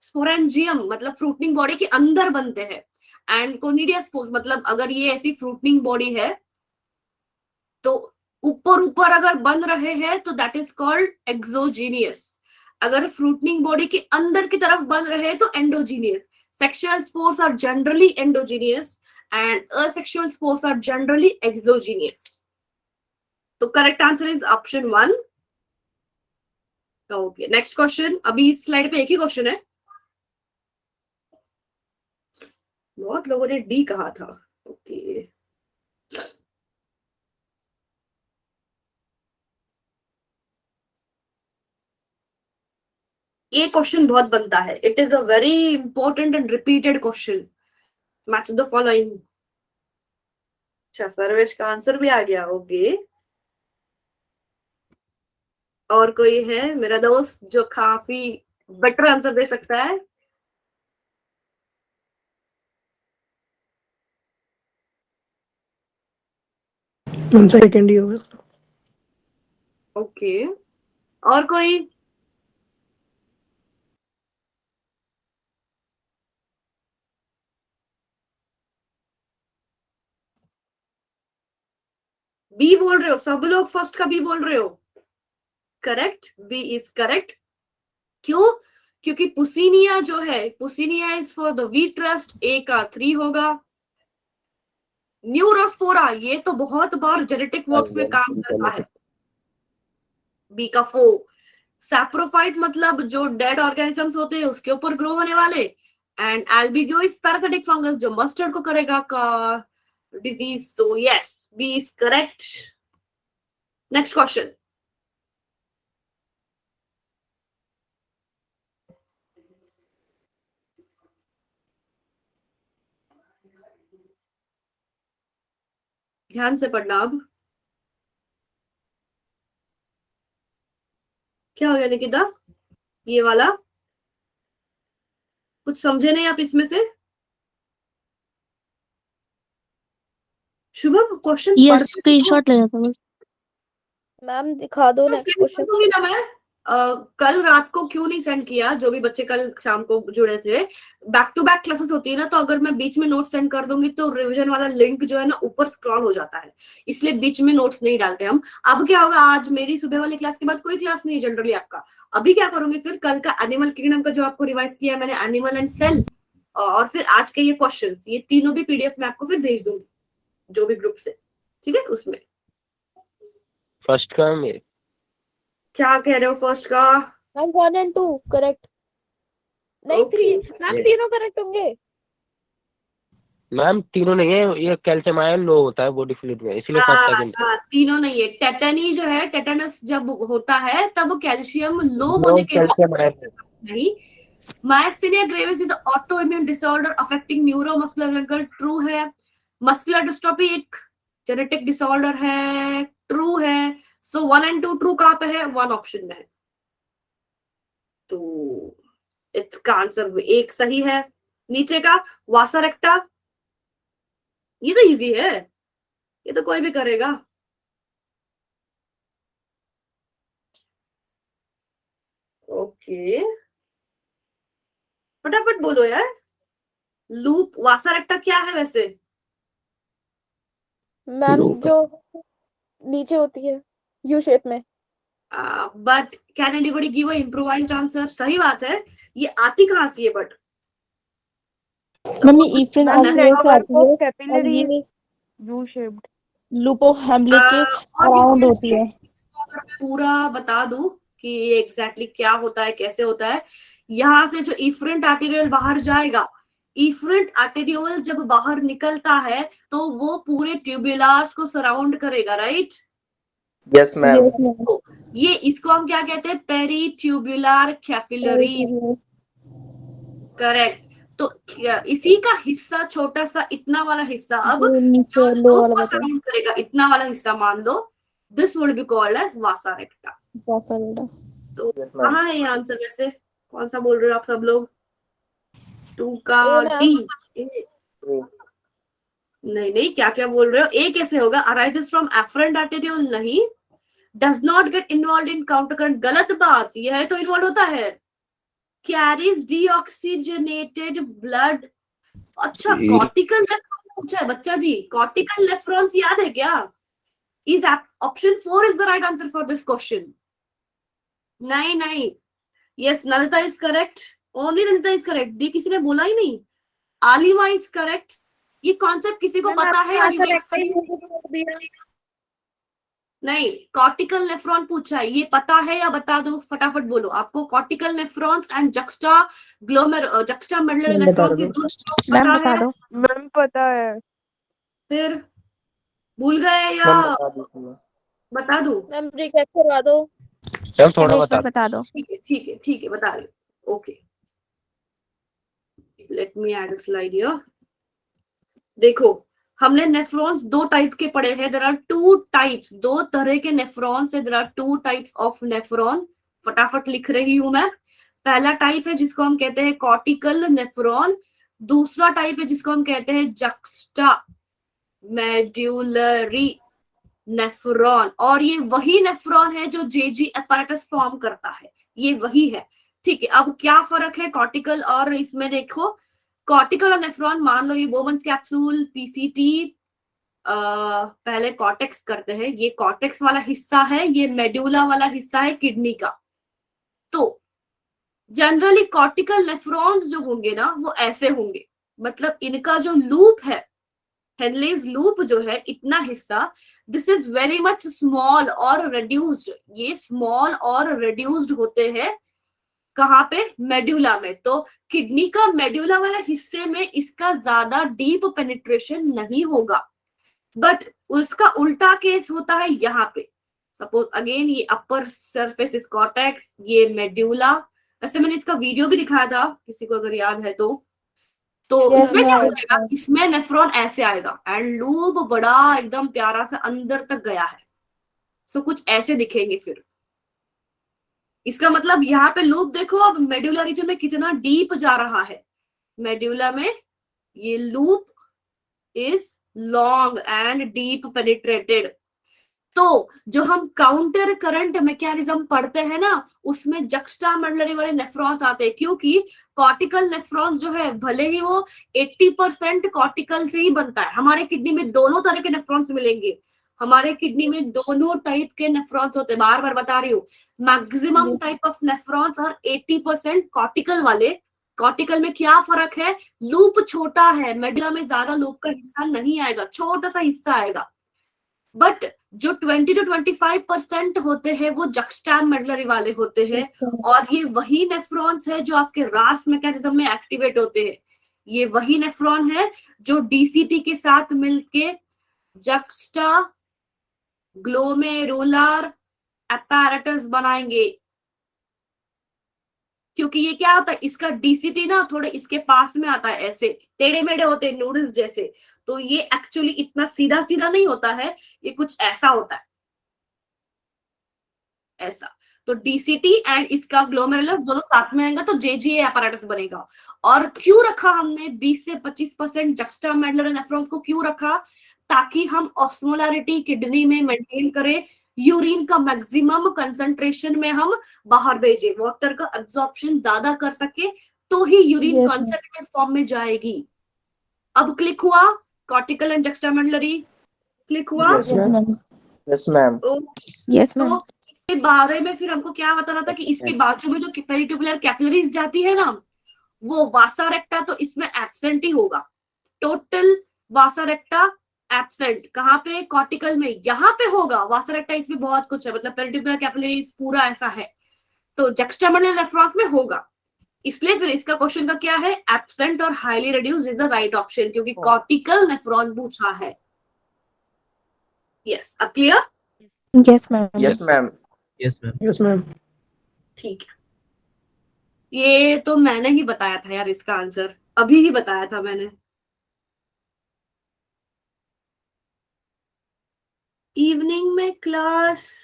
स्पोरेंजियम मतलब फ्रूटनिंग बॉडी के अंदर बनते हैं, एंड कोनिडिया स्पोर्स मतलब अगर ये ऐसी फ्रूटनिंग बॉडी है तो ऊपर ऊपर अगर बन रहे हैं तो दैट इज कॉल्ड एक्सोजीनियस। अगर फ्रूटनिंग बॉडी के अंदर की तरफ बन रहे हैं तो endogenous. Sexual spores are generally endogenous and asexual spores are generally exogenous. तो correct answer is option 1। Okay, next question. अभी इस स्लाइड पे एक ही क्वेश्चन है, बहुत लोगों ने डी कहा था। ओके, ये क्वेश्चन बहुत बनता है। It is a very important and repeated question. Match the following. अच्छा, सर्वेश का आंसर भी आ गया। ओके, और कोई है मेरा दोस्त जो काफी बेटर आंसर दे सकता है? मैम सेकंड ही होगा। ओके, और कोई? बी बोल रहे हो सब लोग? फर्स्ट का बी बोल रहे हो? Correct, B is correct. क्यों? क्योंकि पुसिनिया जो है, Puccinia is for the wheat rust. A का 3 होगा। न्यूरोस्पोरा ये तो बहुत बार जेनेटिक वर्क्स में काम करता है। बी का 4। सैप्रोफाइट मतलब जो डेड ऑर्गेनिजम्स होते हैं उसके ऊपर ग्रो होने वाले, and albugo is parasitic fungus जो मस्टर्ड को करेगा का disease. So yes, B is correct. Next question. ध्यान से पढ़ना। अब क्या हो गया निकिता? ये वाला कुछ समझे नहीं आप इसमें से? शुभम क्वेश्चन यस, स्क्रीनशॉट लेना था बस। मैम दिखा दो नेक्स्ट क्वेश्चन। दूंगी ना मैं। कल रात को क्यों नहीं सेंड किया? जो भी बच्चे कल शाम को जुड़े थे, बैक टू बैक क्लासेस होती है ना, तो अगर मैं बीच में नोट सेंड कर दूंगी तो रिवीजन वाला लिंक जो है ना ऊपर स्क्रॉल हो जाता है, इसलिए बीच में नोट्स नहीं डालते हम। अब क्या होगा, आज मेरी सुबह वाली क्लास के बाद कोई क्लास नहीं है जनरली आपका। अभी क्या करूंगी फिर, कल का एनिमल किंगडम का जो आपको रिवाइज किया है मैंने, एनिमल एंड सेल, और फिर आज के ये क्वेश्चंस, ये तीनों भी पीडीएफ में आपको फिर भेज दूंगी जो भी ग्रुप से, ठीक है? उसमें फर्स्ट का मेरे क्या कह रहे हो? फर्स्ट का मैम 1 और 2 करेक्ट। नहीं Okay. 3 मैम, तीनों करेक्ट होंगे। मैम तीनों नहीं है, ये कैल्शियम आयन लो होता है बॉडी फ्लूइड में, इसलिए फर्स्ट सेकंड तीनों नहीं है। टेटनी जो है, टेटनस जब होता है तब कैल्शियम लो होने के कैल्शियम आयन नहीं। Myasthenia gravis is autoimmune disorder affecting neuromuscular junction, true है। मस्कुलर डिस्ट्रोफी एक जेनेटिक डिसऑर्डर है, ट्रू है। सो 1 और 2 ट्रू कहां पे है? 1 ऑप्शन में है, तो इसका आंसर एक सही है। नीचे का वासा रेक्टा, ये तो इजी है, ये तो कोई भी करेगा। ओके, फटाफट बोलो यार। लूप वासा रेक्टा क्या है वैसे? मैम जो नीचे होती है यू शेप में। But can anybody give a improvised answer? सही बात है, ये आती कहां से है? बट मम्मी इफ्रेन आर्टिकल से आती है और कैपिलरी ये यू शेप्ड लूपो हेमले के अराउंड होती है। पूरा बता दूं कि ये एग्जैक्टली क्या होता है, कैसे होता है। यहाँ से जो इफरेंट आर्टेरियल बाहर जाएगा, इफरेंट आर्टेरियल जब बाहर निकलता है तो वो पूरे ट्यूबुलार्स को सराउंड करेगा, राइट? Yes ma'am. तो ये इसको हम क्या कहते हैं? Peritubular capillaries, correct. तो इसी का हिस्सा, छोटा सा इतना वाला हिस्सा, अब जो लूप को सराउंड करेगा, इतना वाला हिस्सा मान लो, this will be called as vasa recta. तो कहाँ है ये आंसर वैसे? कौन सा बोल रहे हो आप सब लोग? 2 का A, डी। नहीं नहीं, क्या क्या बोल रहे हो? ए कैसे होगा? अराइजेस फ्रॉम एफरेंट आर्टेरियोल नहीं, does not get involve in counter current, गलत बात। यह तो इन्वॉल्व होता है। Carries deoxygenated blood. अच्छा, कॉर्टिकल नेफ्रॉन पूछा है बच्चा जी। कॉर्टिकल नेफ्रॉन्स याद है क्या? Is option 4 is the right answer for this question. नहीं नहीं, yes Nalita is correct, only Nalita is correct. D किसी ने बोला ही नहीं। Alima is correct. ये कॉन्सेप्ट किसी को पता है? नहीं, कॉर्टिकल नेफ्रॉन पूछा है, ये पता है या बता दो? फटाफट बोलो। आपको cortical nephrons and juxta medullary nephrons, ये दो पता है? मैम पता है। फिर भूल गए या बता दूं? मैम रिकैप करवा दो। मैम थोड़ा बता दो। ठीक है बता रही हूँ। Okay, let me add a slide here. देखो, हमने नेफ्रॉन्स दो टाइप के पढ़े हैं। देयर आर टू टाइप्स, दो तरह के नेफ्रॉन्स है। There are two types of nephron. फटाफट लिख रही हूं मैं। पहला टाइप है जिसको हम कहते हैं कॉर्टिकल नेफ्रॉन। दूसरा टाइप है जिसको हम कहते हैं जक्स्टा मेडुलरी नेफ्रॉन। और ये वही नेफ्रॉन है जो जेजी अपैरेटस फॉर्म करता है, ये वही है। ठीक है, अब क्या फर्क है कॉर्टिकल और इसमें? देखो, कॉर्टिकल और नेफ्रॉन, मान लो ये बोमन्स कैप्सूल, पीसीटी, पहले कॉर्टेक्स करते हैं। ये कॉर्टेक्स वाला हिस्सा है, ये मेडुला वाला हिस्सा है किडनी का। तो जनरली कॉर्टिकल नेफ्रॉन्स जो होंगे ना, वो ऐसे होंगे। मतलब इनका जो लूप है, हेनलेज लूप जो है, इतना हिस्सा, this is very much small और रिड्यूस्ड। ये स्मॉल और रिड्यूस्ड होते हैं कहाँ पे? मेडुला में। तो किडनी का मेडुला वाला हिस्से में इसका ज्यादा डीप पेनिट्रेशन नहीं होगा। बट उसका उल्टा केस होता है यहाँ पे। सपोज अगेन ये अपर सरफेस इज कॉर्टेक्स, ये मेडुला। वैसे मैंने इसका वीडियो भी दिखाया था, किसी को अगर याद है तो। इसमें क्या हो जाएगा? इसमें नेफ्रॉन ऐसे आएगा एंड लूप बड़ा एकदम प्यारा सा अंदर तक गया है। सो कुछ ऐसे दिखेंगे। फिर इसका मतलब यहाँ पे लूप देखो, अब मेडुला रीजन में कितना डीप जा रहा है। मेडुला में ये loop is long and deep penetrated. तो जो हम काउंटर करंट मैकेनिज्म पढ़ते हैं ना, उसमें जक्स्टा मेडुलरी वाले नेफ्रॉन्स आते हैं। क्योंकि कॉर्टिकल नेफ्रॉन्स जो है, भले ही वो 80% कॉर्टिकल से ही बनता है। हमारे किडनी में दोनों तरह के नेफ्रॉन्स मिलेंगे। हमारे किडनी में दोनों टाइप के नेफ्रॉन्स होते हैं, बार बार बता रही हूँ। मैक्सिमम टाइप ऑफ नेफ्रॉन्स और 80% कॉर्टिकल वाले। कॉर्टिकल में क्या फर्क है? लूप छोटा है, मेडुला में ज्यादा लूप का हिस्सा नहीं आएगा, छोटा सा हिस्सा आएगा। बट जो 20 to 25% होते हैं वो जक्स्टा मेडुलरी वाले होते हैं। और ये वही नेफ्रॉन्स है जो आपके रास मैकेनिज्म में एक्टिवेट होते हैं। ये वही नेफ्रॉन है जो डीसीटी के साथ मिलके जक्स्टा ग्लोमेरुलर अपैरेटस बनाएंगे। क्योंकि ये क्या होता है, इसका डीसीटी ना थोड़े इसके पास में आता है, ऐसे टेढ़े मेढ़े होते हैं, नूडल्स जैसे। तो ये एक्चुअली इतना सीधा सीधा नहीं होता है, ये कुछ ऐसा होता है, ऐसा। तो डीसीटी एंड इसका ग्लोमेरुलर दोनों साथ में आएंगे तो जेजीए अपैरेटस बनेगा। और क्यों रखा हमने 20 से 25% जक्स्टा मेडुलर नेफ्रॉन्स को? क्यों रखा? ताकि हम ऑस्मोलैरिटी किडनी में मेंटेन करें, यूरिन का मैक्सिमम कंसंट्रेशन में हम बाहर भेजें, वाटर का एब्जॉर्प्शन ज्यादा कर सके, तो ही यूरिन कंसंट्रेटेड फॉर्म में जाएगी। अब क्लिक हुआ? Cortical and juxtamedullary click हुआ? Yes ma'am. तो इसके बारे में फिर हमको क्या बताना था कि इसके बाजू में जो पेरिट्यूबुलर कैपिलरीज जाती है ना, वो वासा रेक्टा तो इसमें एब्सेंट ही होगा। टोटल वासा रेक्टा एब्सेंट। कहाँ पे? कॉर्टिकल में। यहाँ पे होगा वासा रेक्टा, इसमें बहुत कुछ है, मतलब पेरिट्यूबुलर कैपिलरीज पूरा ऐसा है। तो जक्स्टा मेडुलर नेफ्रॉन्स में होगा। इसलिए फिर इसका क्वेश्चन का क्या है? एब्सेंट और highly reduced is the right option, क्योंकि कॉर्टिकल नेफ्रॉन पूछा है। यस, अब clear? Yes ma'am. Yes ma'am. Yes ma'am. ठीक है, ये तो मैंने ही बताया था यार, इसका आंसर अभी ही बताया था मैंने। इवनिंग में क्लास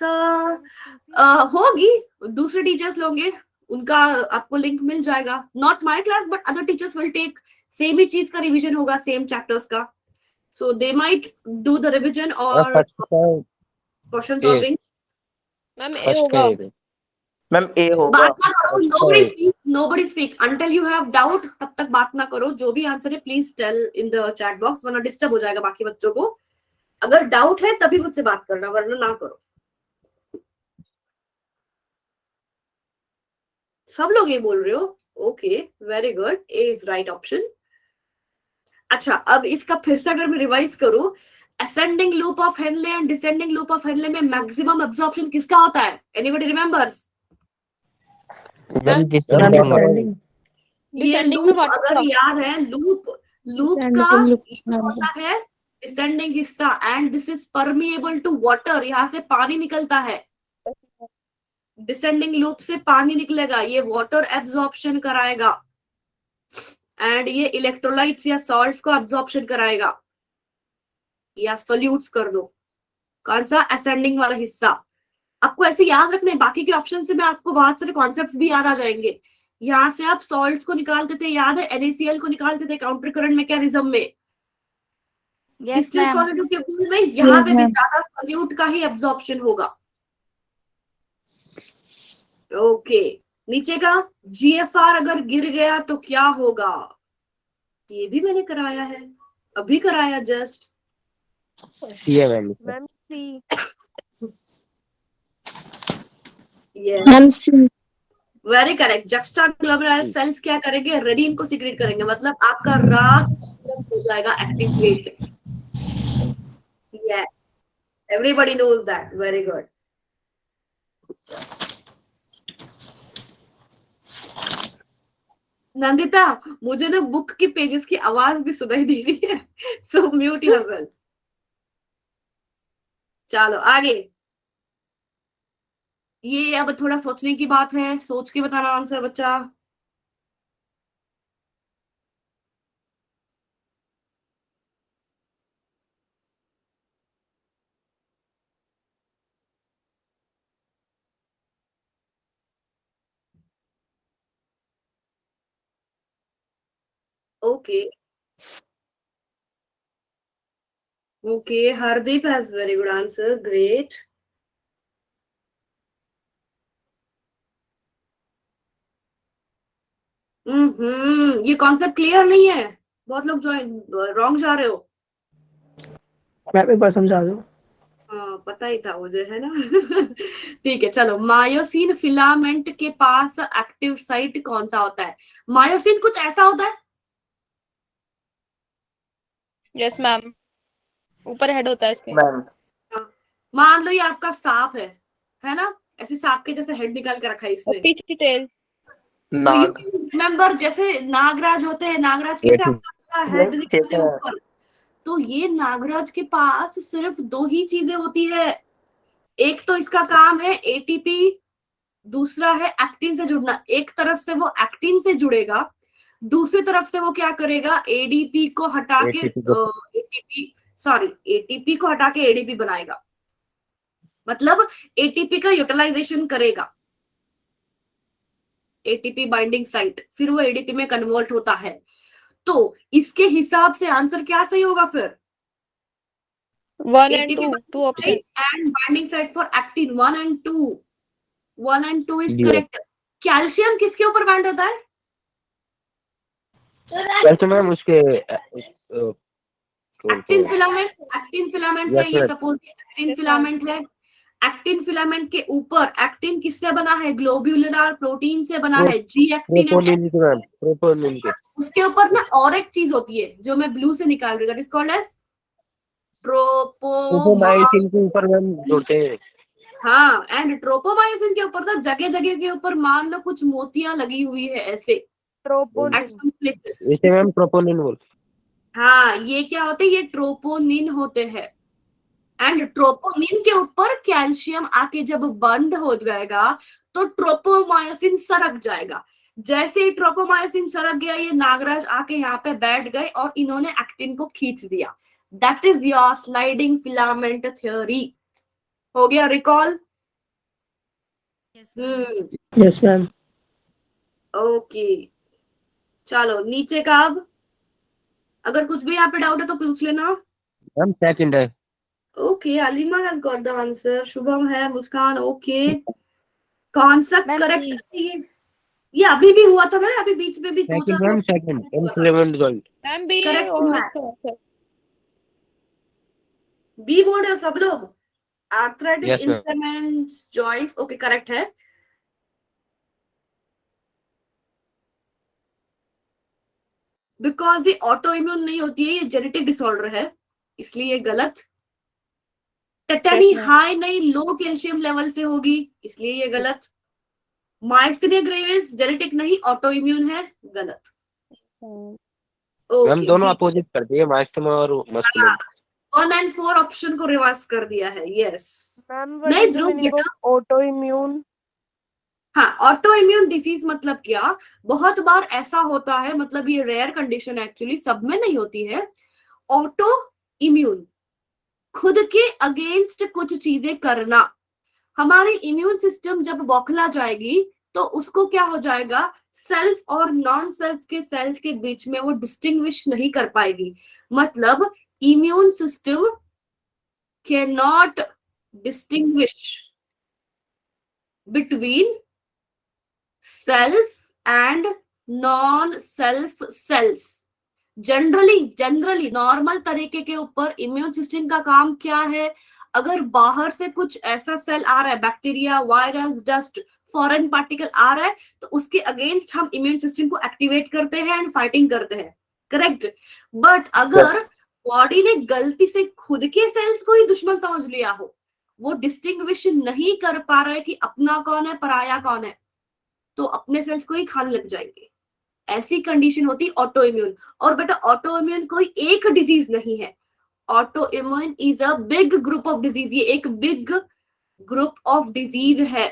होगी, दूसरे टीचर्स लोगे, उनका आपको लिंक मिल जाएगा। Not my class but other teachers will take same ही चीज का रिवीजन होगा, सेम चैप्टर्स का. So they might do the revision or first का question a solving. Ma'am A first का होगा. ए मैम ए होगा. बात ना करो, अच्छा nobody speak, nobody speak until you have doubt. तब तक बात ना करो. जो भी आंसर है please tell in the chat box, वरना डिस्टर्ब हो जाएगा बाकी बच्चों को. अगर डाउट है तभी मुझसे बात करना, वरना ना करो. सब लोग ये बोल रहे हो. Okay, very good. A is right option. अच्छा, अब इसका फिर से अगर मैं रिवाइज करूं, ascending loop of Henle and descending loop of Henle में मैक्सिमम अब्जॉर्प्शन किसका होता है? Anybody remembers? Ma'am ma'am descending. ये डिसेंडिंग में लूप वाटर अगर का. याद है, लूप का Descending loop. ये होता है डिसेंडिंग हिस्सा, and this is permeable to water. यहाँ से पानी निकलता है. डिसेंडिंग लूप से पानी निकलेगा, ये वाटर एब्जॉर्प्शन कराएगा, एंड ये इलेक्ट्रोलाइट्स या सॉल्ट्स को एब्जॉर्प्शन कराएगा, या सोल्यूट्स कर दो. कौन सा? असेंडिंग वाला हिस्सा. आपको ऐसे याद रखना है, बाकी के ऑप्शन से मैं आपको बहुत सारे कॉन्सेप्ट्स भी याद आ जाएंगे. यहाँ से आप सॉल्ट्स को निकालते थे, याद है? NaCl को निकालते थे काउंटर करंट मैकेनिज्म में. डिस्टिल क्वालिटी के पूल में यहाँ पे भी ज्यादा सोल्यूट का ही एब्जॉर्प्शन होगा. ओके, नीचे का GFR अगर गिर गया तो क्या होगा? ये भी मैंने कराया है, अभी कराया जस्ट. सी है ma'am. Ma'am C. Ma'am C. Very correct. Juxtaglomerular cells क्या करेंगे? रेडिन को सीक्रेट करेंगे, मतलब आपका रास हो जाएगा activate. Yes, everybody knows that. Very good. Nandita, मुझे ना बुक की पेजेस की आवाज भी सुनाई दे रही है, सो म्यूट योरसेल्फ. चलो आगे. ये अब थोड़ा सोचने की बात है, सोच के बताना आंसर बच्चा. Okay okay, Hardeep has very good answer. Great. ये कॉन्सेप्ट क्लियर नहीं है. बहुत लोग जो रॉन्ग जा रहे हो. मैम एक बार समझा दो. हाँ, पता ही था मुझे, है ना. ठीक है, चलो. मायोसिन फिलामेंट के पास एक्टिव साइट कौन सा होता है? मायोसिन कुछ ऐसा होता है. Yes ma'am. ऊपर हेड होता है इसके. मैम मान लो ये आपका सांप है ना? ऐसे सांप के जैसे हेड निकाल के रखा है इसने. पीछे टेल. तो यू नाग. रिमेम्बर जैसे नागराज होते हैं, नागराज कैसे आपका हेड निकलते हैं ऊपर. तो ये नागराज के पास सिर्फ दो ही चीजें होती है. एक तो इसका काम है ATP, दूसरा है एक्टिन से जुड़ना. एक तरफ से वो एक्टिन से जुड़ेगा, दूसरी तरफ से वो क्या करेगा? ADP को हटा के ATP को हटा के ADP बनाएगा. मतलब ATP का यूटिलाइजेशन करेगा, ATP बाइंडिंग साइट, फिर वो ADP में कन्वर्ट होता है. तो इसके हिसाब से आंसर क्या सही होगा फिर? 1 and 2. 2 option. And binding site for actin 1 and 2. 1 and 2 is Yeah. Correct. Calcium किसके ऊपर बाइंड होता है? वैसे मैम उसके एक्टिन फिलामेंट. एक्टिन फिलामेंट से Yes, ये sir. सपोज एक्टिन फिलामेंट है. एक्टिन फिलामेंट के ऊपर एक्टिन किससे बना है? ग्लोब्यूलर प्रोटीन से बना है. G actin. प्रोपोलिन के मैम, प्रोपोलिन के. उसके ऊपर ना और एक चीज होती है जो मैं ब्लू से निकाल रही हूँ, that is called as tropomyosin के ऊपर मैम जोड़ते हैं. हाँ, एंड ट्रोपोमाइसिन के ऊपर ना जगह जगह के ऊपर मान लो कुछ मोतियां लगी हुई है ऐसे at some places. इसे मैम प्रोपोलिन बोल. हाँ, ये क्या होते हैं? ये ट्रोपोनिन होते हैं. एंड ट्रोपोनिन के ऊपर कैल्शियम आके जब बंद हो जाएगा तो ट्रोपोमायोसिन सरक जाएगा. जैसे ही ट्रोपोमायोसिन सरक गया, ये नागराज आके यहाँ पे बैठ गए और इन्होंने एक्टिन को खींच दिया. That is your sliding filament theory. हो गया रिकॉल? Yes ma'am. ओके, चलो नीचे का. अब अगर कुछ भी यहाँ पे डाउट है तो पूछ लेना। मैम सेकंड है। Okay, Aleema has got the answer, Shubham है, मुस्कान ओके। कौन सा मैम करेक्ट बी। है ये अभी भी हुआ था ना, अभी बीच में भी दो सेकंड चार ma'am, second implement result. Ma'am B correct और मैथ्स। बी बोल रहे हो सब लोग? Arthritis, Yes, ma'am. Inflammations, joints, okay correct है। बिकॉज ये ऑटो इम्यून नहीं होती है, ये जेनेटिक डिसऑर्डर है, इसलिए ये गलत। टेटेनी Yes, ma'am. हाई नहीं, लो कैल्शियम लेवल से होगी, इसलिए ये गलत। माइस्थेनिया ग्रेविस जेनेटिक नहीं, ऑटो इम्यून है, गलत। मैम ओके, दोनों अपोजिट कर दिए, माइस्थमा और मस्कुलिन। 1 and 4 ऑप्शन को रिवर्स कर दिया है। यस मैम नहीं ध्रुव बेटा, ऑटो इम्यून? हाँ ऑटो इम्यून डिजीज मतलब क्या, बहुत बार ऐसा होता है, मतलब ये रेयर कंडीशन एक्चुअली, सब में नहीं होती है। ऑटो इम्यून खुद के अगेंस्ट कुछ चीजें करना। हमारी इम्यून सिस्टम जब बौखला जाएगी तो उसको क्या हो जाएगा, सेल्फ और नॉन सेल्फ के सेल्स के बीच में वो डिस्टिंग्विश नहीं कर पाएगी। मतलब immune system can not distinguish between self and non self cells. Generally normal तरीके के ऊपर इम्यून सिस्टम का काम क्या है, अगर बाहर से कुछ ऐसा सेल आ रहा है, bacteria, virus, dust, foreign particle आ रहा है, तो उसके अगेंस्ट हम इम्यून सिस्टम को एक्टिवेट करते हैं एंड फाइटिंग करते हैं, करेक्ट। बट अगर बॉडी ने गलती से खुद के सेल्स को ही दुश्मन समझ लिया हो, वो डिस्टिंग्विश नहीं कर पा रहा है कि अपना कौन है पराया कौन है, तो अपने सेल्स को ही खाने लग जाएंगे। ऐसी कंडीशन होती ऑटो इम्यून। और बेटा ऑटो इम्यून कोई एक डिजीज नहीं है, auto immune is a big group of disease. ये एक बिग ग्रुप ऑफ डिजीज है,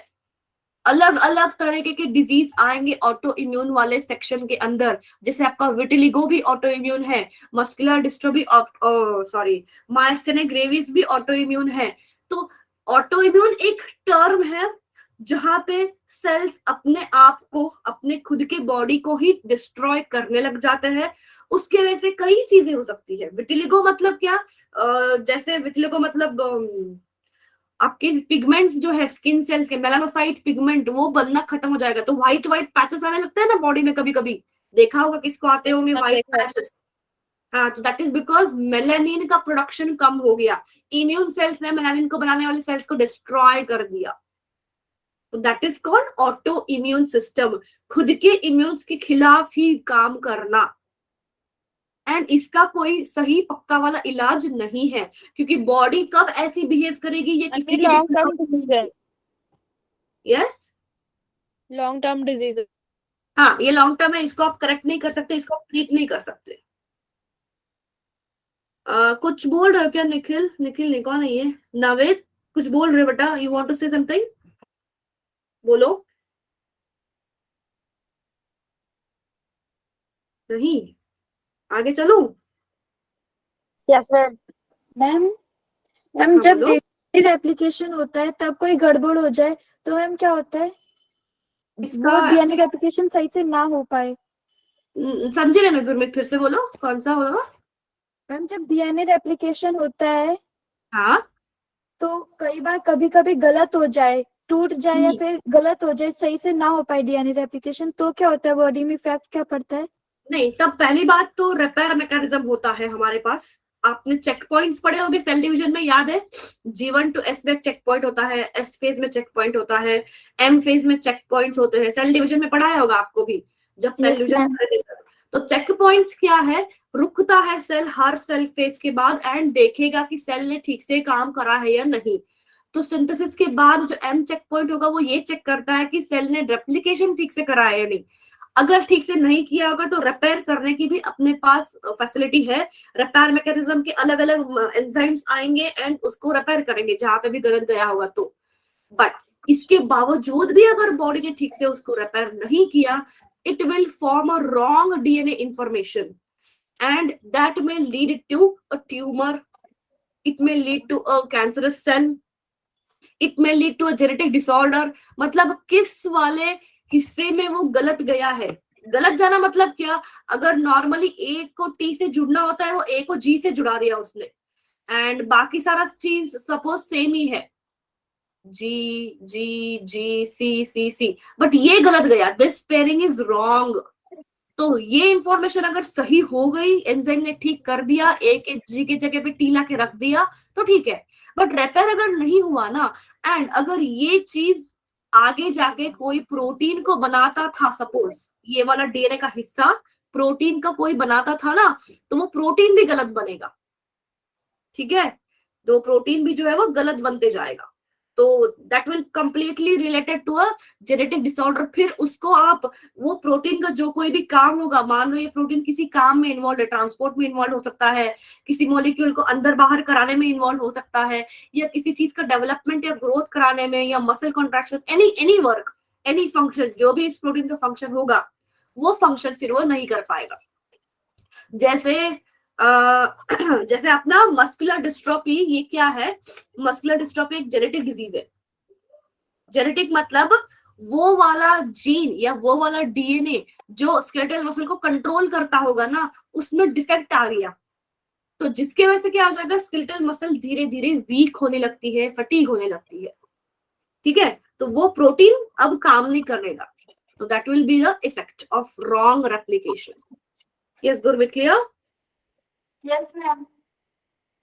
अलग अलग तरीके के डिजीज आएंगे ऑटो इम्यून वाले सेक्शन के अंदर। जैसे आपका विटिलिगो भी ऑटो इम्यून है, muscular dystrophy, sorry myasthenia gravis भी ऑटो इम्यून है। तो ऑटो इम्यून एक टर्म है जहां पे सेल्स अपने आप को, अपने खुद के बॉडी को ही डिस्ट्रॉय करने लग जाते हैं। उसके वजह से कई चीजें हो सकती है। विटिलिगो मतलब क्या, जैसे विटिलिगो मतलब आपके पिगमेंट्स जो है स्किन सेल्स के, मेलानोसाइट पिगमेंट, वो बनना खत्म हो जाएगा, तो व्हाइट व्हाइट पैचेस आने लगते हैं ना बॉडी में, कभी कभी देखा होगा किसको आते होंगे व्हाइट पैचेस। हाँ, तो दैट इज बिकॉज मेलानिन का प्रोडक्शन कम हो गया, इम्यून सेल्स ने मेलानिन को बनाने वाले सेल्स को डिस्ट्रॉय कर दिया। That is called auto immune system, खुद के इम्यून्स के खिलाफ ही काम करना। एंड इसका कोई सही पक्का वाला इलाज नहीं है, क्योंकि बॉडी कब ऐसी बिहेव करेगी ये किसी की लॉन्ग टर्म डिजीज है। यस लॉन्ग टर्म डिजीज है। हाँ, ये लॉन्ग टर्म है, इसको आप करेक्ट नहीं कर सकते, इसको आप ट्रीट नहीं कर सकते। कुछ बोल रहे हो क्या निखिल? निखिल नहीं, कौन है ये? नावेद कुछ बोल रहे हो बेटा? You want to say something, बोलो। नहीं, आगे चलूं? Yes ma'am. मैम मैम हाँ, जब बोलो। रेप्लिकेशन होता है तब कोई गड़बड़ हो जाए तो मैम क्या होता है? इसका वो डीएनए रेप्लिकेशन सही से ना हो पाए। समझे ना मैं, गुरमीत फिर से बोलो, कौन सा होगा? मैम जब डीएनए रेप्लिकेशन होता है हाँ, तो कई बार कभी कभी गलत हो जाए, टूट जाए या फिर गलत हो जाए, सही से ना हो पाए डीएनए रेप्लिकेशन, तो क्या होता है? बॉडी में इफेक्ट क्या पड़ता है? नहीं, तब पहली बात तो रिपेयर मैकेनिज्म होता है हमारे पास। आपने चेक पॉइंट्स पढ़े होंगे सेल डिवीजन में, याद है? G1 to S में चेक पॉइंट होता है, S फेज में चेक पॉइंट होता है, M फेज में चेक पॉइंट्स होते हैं। सेल डिवीजन में पढ़ाया होगा आपको भी, जब सेल डिवीजन। तो चेक पॉइंट्स क्या है, रुकता है सेल हर सेल फेज के बाद एंड देखेगा कि सेल ने ठीक से काम करा है या नहीं। तो सिंथेसिस के बाद जो M चेक पॉइंट होगा वो ये चेक करता है कि सेल ने रेप्लिकेशन ठीक से करा है या नहीं। अगर ठीक से नहीं किया होगा तो रिपेयर करने की भी अपने पास फैसिलिटी है। रिपेयर मैकेनिज्म के अलग अलग एंजाइम्स आएंगे एंड उसको रिपेयर करेंगे जहां पे भी गलत गया होगा तो। बट इसके बावजूद भी अगर बॉडी ने ठीक से उसको रिपेयर नहीं किया, it will form a wrong DNA information and that may lead to a tumor, it may lead to a cancerous cell, it may lead to a genetic disorder। मतलब किस वाले हिस्से में वो गलत गया है, गलत जाना मतलब क्या, अगर नॉर्मली ए को टी से जुड़ना होता है वो ए को जी से जुड़ा दिया उसने, एंड बाकी सारा चीज सपोज सेम ही है, जी जी जी सी सी सी, बट ये गलत गया, दिस पेयरिंग इज रॉन्ग। तो ये इंफॉर्मेशन अगर सही हो गई, एंजाइम ने ठीक कर दिया, ए के जी की जगह पे टी ला के रख दिया तो ठीक है, बट रिपेयर अगर नहीं हुआ ना, एंड अगर ये चीज आगे जाके कोई प्रोटीन को बनाता था, सपोज ये वाला डीएनए का हिस्सा प्रोटीन का कोई बनाता था ना, तो वो प्रोटीन भी गलत बनेगा, ठीक है, दो प्रोटीन भी जो है वो गलत बनते जाएगा, तो that will completely related to a genetic disorder. फिर उसको आप वो प्रोटीन का जो कोई भी काम होगा, मान लो ये प्रोटीन किसी काम में इन्वॉल्व है, ट्रांसपोर्ट में इन्वॉल्व हो सकता है, किसी मॉलिक्यूल को अंदर बाहर कराने में इन्वॉल्व हो सकता है, या किसी चीज का डेवलपमेंट या ग्रोथ कराने में, या muscle contraction, any work, any function, जो भी इस प्रोटीन का फंक्शन होगा वो फंक्शन फिर वो नहीं कर पाएगा। जैसे जैसे अपना मस्कुलर डिस्ट्रोफी, ये क्या है, मस्कुलर डिस्ट्रोफी एक जेनेटिक डिजीज है। जेनेटिक मतलब वो वाला जीन या वो वाला डीएनए जो स्केलेटल मसल को कंट्रोल करता होगा ना, उसमें डिफेक्ट आ गया, तो जिसके वजह से क्या हो जाएगा, स्केलेटल मसल धीरे धीरे वीक होने लगती है, फटीग होने लगती है, ठीक है, तो वो प्रोटीन अब काम नहीं करेगा, तो that will be the effect of wrong replication. Yes Gurmeet, clear? Yes ma'am,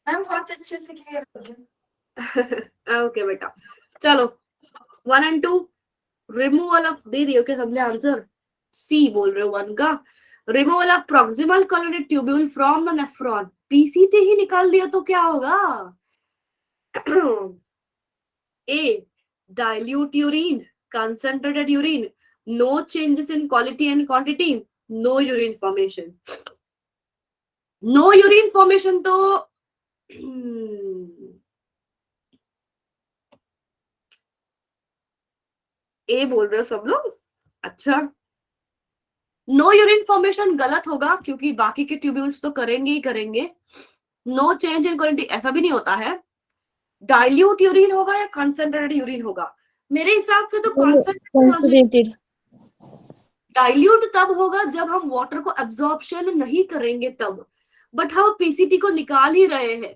ma'am बहुत अच्छे से क्लियर हो गया। ओके बेटा, चलो 1 and 2 रिमूवल ऑफ, दे दियो क्या सबने आंसर, सी बोल रहे हो 1 का, removal of proximal colloid tubule from the nephron, PCT ही निकाल दिया तो क्या होगा? A dilute urine, concentrated urine, no changes in quality and quantity, no urine formation. No urine formation तो ए बोल रहे हो सब लोग, अच्छा, नो यूरिन फॉर्मेशन गलत होगा क्योंकि बाकी के ट्यूब्यूल्स तो करेंगे ही करेंगे। नो चेंज इन क्वालिटी ऐसा भी नहीं होता है। डाइल्यूट यूरिन होगा या कंसंट्रेटेड यूरिन होगा? मेरे हिसाब से तो Concentrated. डाइल्यूट तब होगा जब हम वाटर को एब्जॉर्प्शन नहीं करेंगे तब, बट हम पीसीटी को निकाल ही रहे हैं।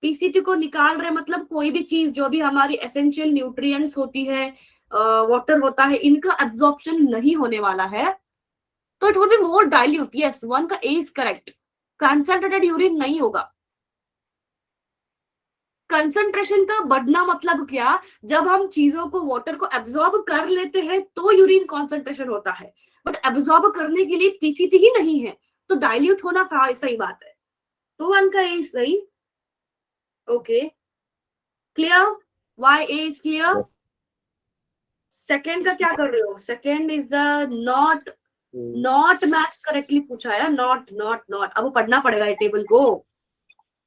पीसीटी को निकाल रहे मतलब कोई भी चीज जो भी हमारी एसेंशियल न्यूट्रिएंट्स होती है, वाटर होता है, इनका एब्जॉर्प्शन नहीं होने वाला है, तो it would be more dilute. Yes, 1 का ए इज करेक्ट। कंसंट्रेटेड यूरिन नहीं होगा। कंसंट्रेशन का बढ़ना मतलब क्या, जब हम चीजों को, वाटर को एब्जॉर्ब कर लेते हैं तो यूरिन कॉन्सेंट्रेशन होता है, बट एब्जॉर्ब करने के लिए पीसीटी ही नहीं है, तो डाइल्यूट होना सही बात है, तो 1 का ए सही। Okay, clear? Why A is clear? Second का क्या कर रहे हो? Second is not match correctly पूछा है, नॉट नॉट नॉट, अब पढ़ना पड़ेगा ये टेबल को।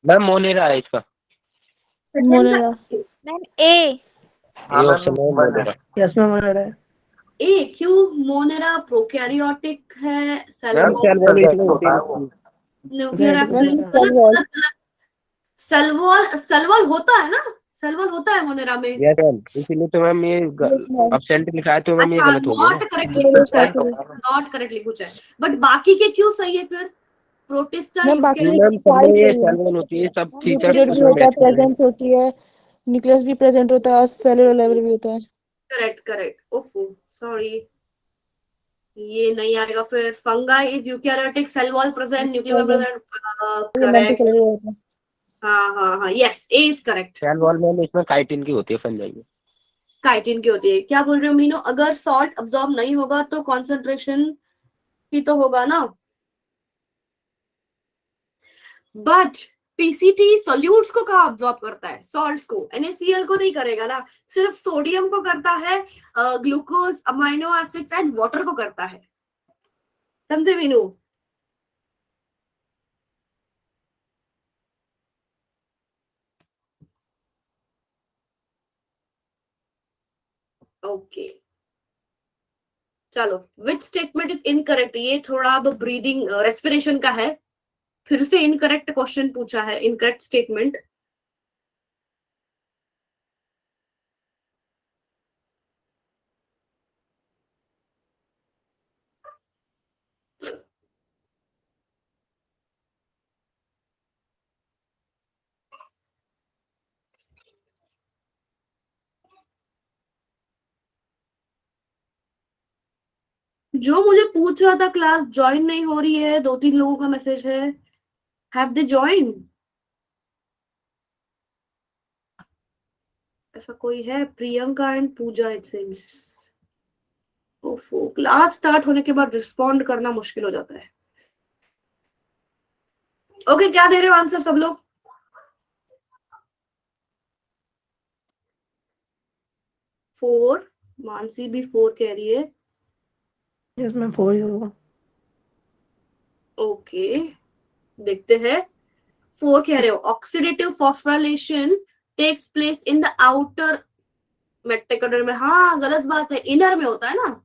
मैम मोनेरा है इसका, Monera. मैम ए, ये ऑप्शन है मोनेरा। यस मैम, हो रहा है। ए क्यों? मोनेरा प्रोकैरियोटिक है, मैम सेल सेल वॉल इसमें होती है। न्यूक्लियर Genetic सेल वॉल होता है ना, सेल वॉल होता है मोनेरा में। यस मैम, इसीलिए तो मैम ये एब्सेंट लिखा है, तो मैम ये अच्छा, गलत हो गया नॉट ना। करेक्टली पूछा है, नॉट करेक्टली पूछा है, बट बाकी के क्यों सही है फिर? प्रोटिस्टा, मैम बाकी यूकैरियोट, मैम सब में ये सेल वॉल होती है, सब ठीक है, न्यूक्लियर भी उसमें होता है, मैच कर रहे हैं। प्रेजेंस होती है, न्यूक्लियस भी प्रेजेंट होता है और सेलुलर लेवल भी होता है। करेक्ट करेक्ट, ओफो सॉरी, ये नहीं आएगा फिर। Fungi is eukaryotic, cell wall present, nuclear present, correct. Multicellular होता है। हाँ, yes, A is correct. Cell wall में इसमें काइटिन की होती है, फंजाई में। काइटिन की होती है। क्या बोल रहे हो मीनू? अगर सॉल्ट अब्सॉर्ब नहीं होगा तो कॉन्सेंट्रेशन ही तो होगा ना, बट पीसीटी सोल्यूट्स को कहाँ अब्सॉर्ब करता है? सॉल्ट्स को, NaCl को नहीं करेगा ना, सिर्फ सोडियम को करता है, glucose, amino acids and water को करता है। समझे मीनू? ओके, चलो, विच स्टेटमेंट इज इनकरेक्ट? ये थोड़ा अब ब्रीदिंग रेस्पिरेशन का है, फिर से इनकरेक्ट क्वेश्चन पूछा है, इनकरेक्ट स्टेटमेंट। जो मुझे पूछ रहा था क्लास ज्वाइन नहीं हो रही है, 2-3 लोगों का मैसेज है, हैव दे ज्वाइन? ऐसा कोई है? Priyanka and Pooja it seems. ओफो, क्लास स्टार्ट होने के बाद रिस्पॉन्ड करना मुश्किल हो जाता है। ओके, क्या दे रहे हो आंसर सब लोग? 4, मानसी भी 4 कह रही है। यस मैम 4 ही होगा। ओके, देखते हैं। 4 कह रहे हो oxidative phosphorylation takes place in the outer mitochondrial में। हाँ, गलत बात है, इनर में होता है ना,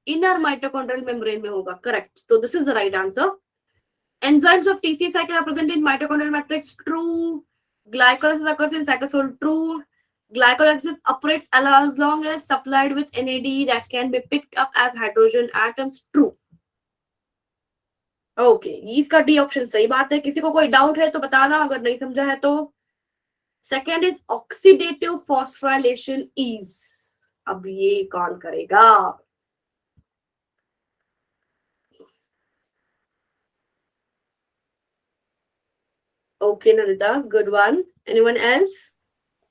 इनर माइटोकॉन्ड्रियल मेम्ब्रेन में होगा, करेक्ट। तो this is the right answer. Enzymes of TC cycle are present in mitochondrial matrix. True. Glycolysis occurs in cytosol. True. Glycolysis operates as long as supplied with NAD that can be picked up as hydrogen atoms. True. Okay, इसका D option सही बात है। किसी को कोई doubt है तो बताना, अगर नहीं समझा है तो। Second is oxidative phosphorylation is, अब ये कौन करेगा? Okay, Nandita, good one. Anyone else?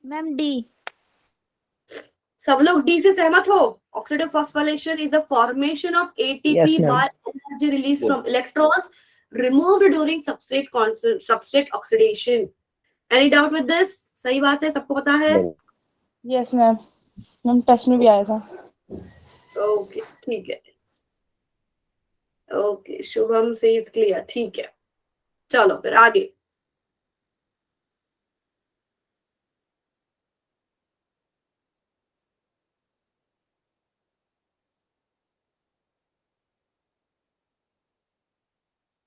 Ma'am D. सब लोग डी से सहमत हो? Oxidative phosphorylation is a formation of ATP Yes, ma'am. By energy release from electrons removed during substrate oxidation. Any doubt with this? सही बात है, सबको पता है? यस मैम, मैम टेस्ट में भी आया था। ओके, ठीक है। ओके, शुभम से इज क्लियर, ठीक है। चलो फिर आगे।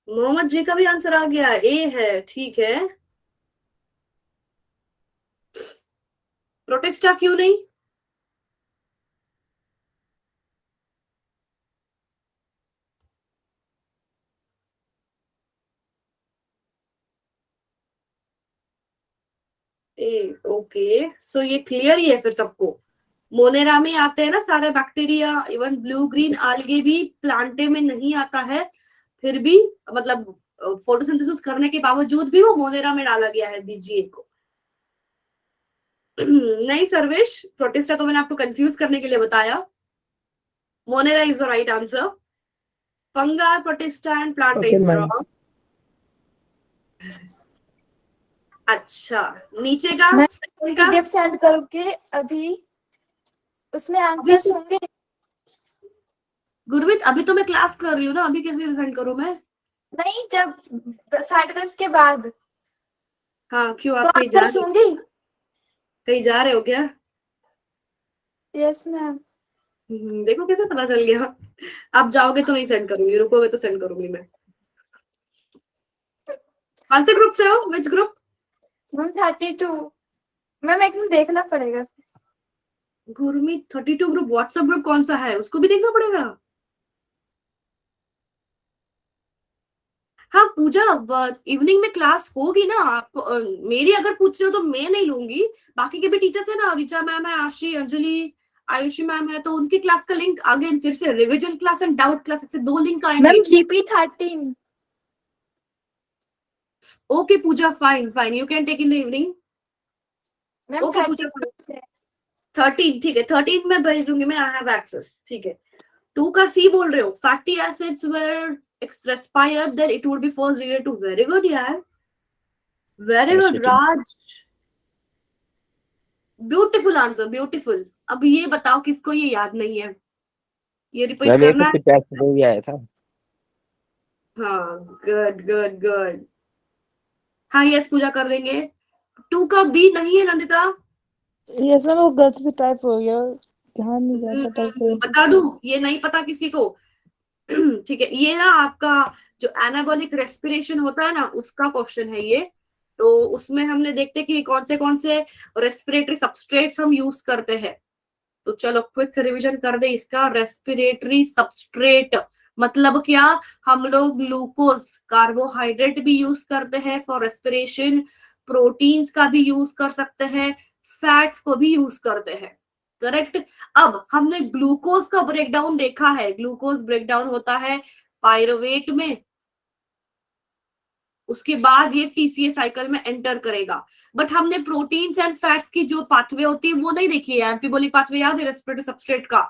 मोहम्मद जी का भी आंसर आ गया, ए है, ठीक है। प्रोटेस्टा क्यों नहीं? ए, ओके, सो ये क्लियर ही है फिर सबको। मोनेरा में आते हैं ना सारे बैक्टीरिया, इवन ब्लू ग्रीन आल्गे भी प्लांटे में नहीं आता है, फिर भी मतलब फोटोसिंथेसिस करने के बावजूद भी वो मोनेरा में डाला गया है बीजीए को। नहीं सर्वेश, प्रोटिस्टा तो मैंने आपको कंफ्यूज करने के लिए बताया। Monera is the right answer. Fungi, Protista and plant Okay, is ma'am. Wrong. अच्छा, नीचे का मैं second का? पीडीएफ सेंड करोगे अभी? उसमें अभी आंसर्स तो- होंगे। गुरमीत, अभी तो मैं क्लास कर रही हूँ ना, अभी कैसे सेंड करूँ मैं? नहीं, जब 10:30 के बाद हाँ, क्यों, तो आप कहीं जा आंसर्स रहे, होंगे। कहीं जा रहे हो क्या? Yes ma'am. देखो कैसे पता चल गया। आप जाओगे तो नहीं सेंड करूंगी, रुकोगे तो सेंड करूंगी मैं। कौन से ग्रुप से हो? Which group? मैम 32। मैम एक मिनट देखना पड़ेगा। गुरमीत 32 ग्रुप, व्हाट्सएप ग्रुप कौन सा है, उसको भी देखना पड़ेगा। हाँ पूजा, इवनिंग में क्लास होगी ना आपको? मेरी अगर पूछ रहे हो तो मैं नहीं लूंगी, बाकी के भी टीचर्स है ना, ऋचा मैम है, आशी, अंजलि, आयुषी मैम है, तो उनकी क्लास का लिंक अगेन फिर से revision class and doubt class, ऐसे 2 लिंक आएंगे। Ma'am GP 13। Okay Pooja, fine fine, you can take in the evening. Ma'am okay Pooja, 32 13, ठीक है, 13 में भेज दूंगी मैं, आई हैव एक्सेस, ठीक है। 2 का सी बोल रहे हो, fatty acids were respired then it would be first related to, very good यार, very good राज, ब्यूटीफुल आंसर, ब्यूटीफुल। अब ये बताओ किसको ये याद नहीं है, ये रिपीट मैम ये करना तो है? टेस्ट में भी आया था। हाँ, गुड गुड गुड। हाँ यस पूजा कर देंगे। 2 का बी नहीं है नंदिता? यस मैम, वो गलती से टाइप हो गया, ध्यान नहीं जाता टाइप हो। बता दूं, ये नहीं पता किसी को? ठीक है, ये ना आपका जो एनाबॉलिक रेस्पिरेशन होता है ना, उसका क्वेश्चन है ये। तो उसमें हमने देखते कि कौन से रेस्पिरेटरी सबस्ट्रेट्स हम यूज करते हैं। तो चलो क्विक रिवीजन कर दे इसका। रेस्पिरेटरी सबस्ट्रेट मतलब क्या? हम लोग ग्लूकोज, कार्बोहाइड्रेट भी यूज करते हैं फॉर रेस्पिरेशन, प्रोटीन्स का भी यूज कर सकते हैं, फैट्स को भी यूज करते हैं। करेक्ट। अब हमने ग्लूकोज का ब्रेकडाउन देखा है, ग्लूकोज ब्रेकडाउन होता है पायरुवेट में, उसके बाद ये टीसीए साइकिल में एंटर करेगा। बट हमने प्रोटीन्स एंड फैट्स की जो पाथवे होती है वो नहीं देखी है। एम्फिबोलिक पाथवे याद है रेस्पिरेटरी सबस्ट्रेट का?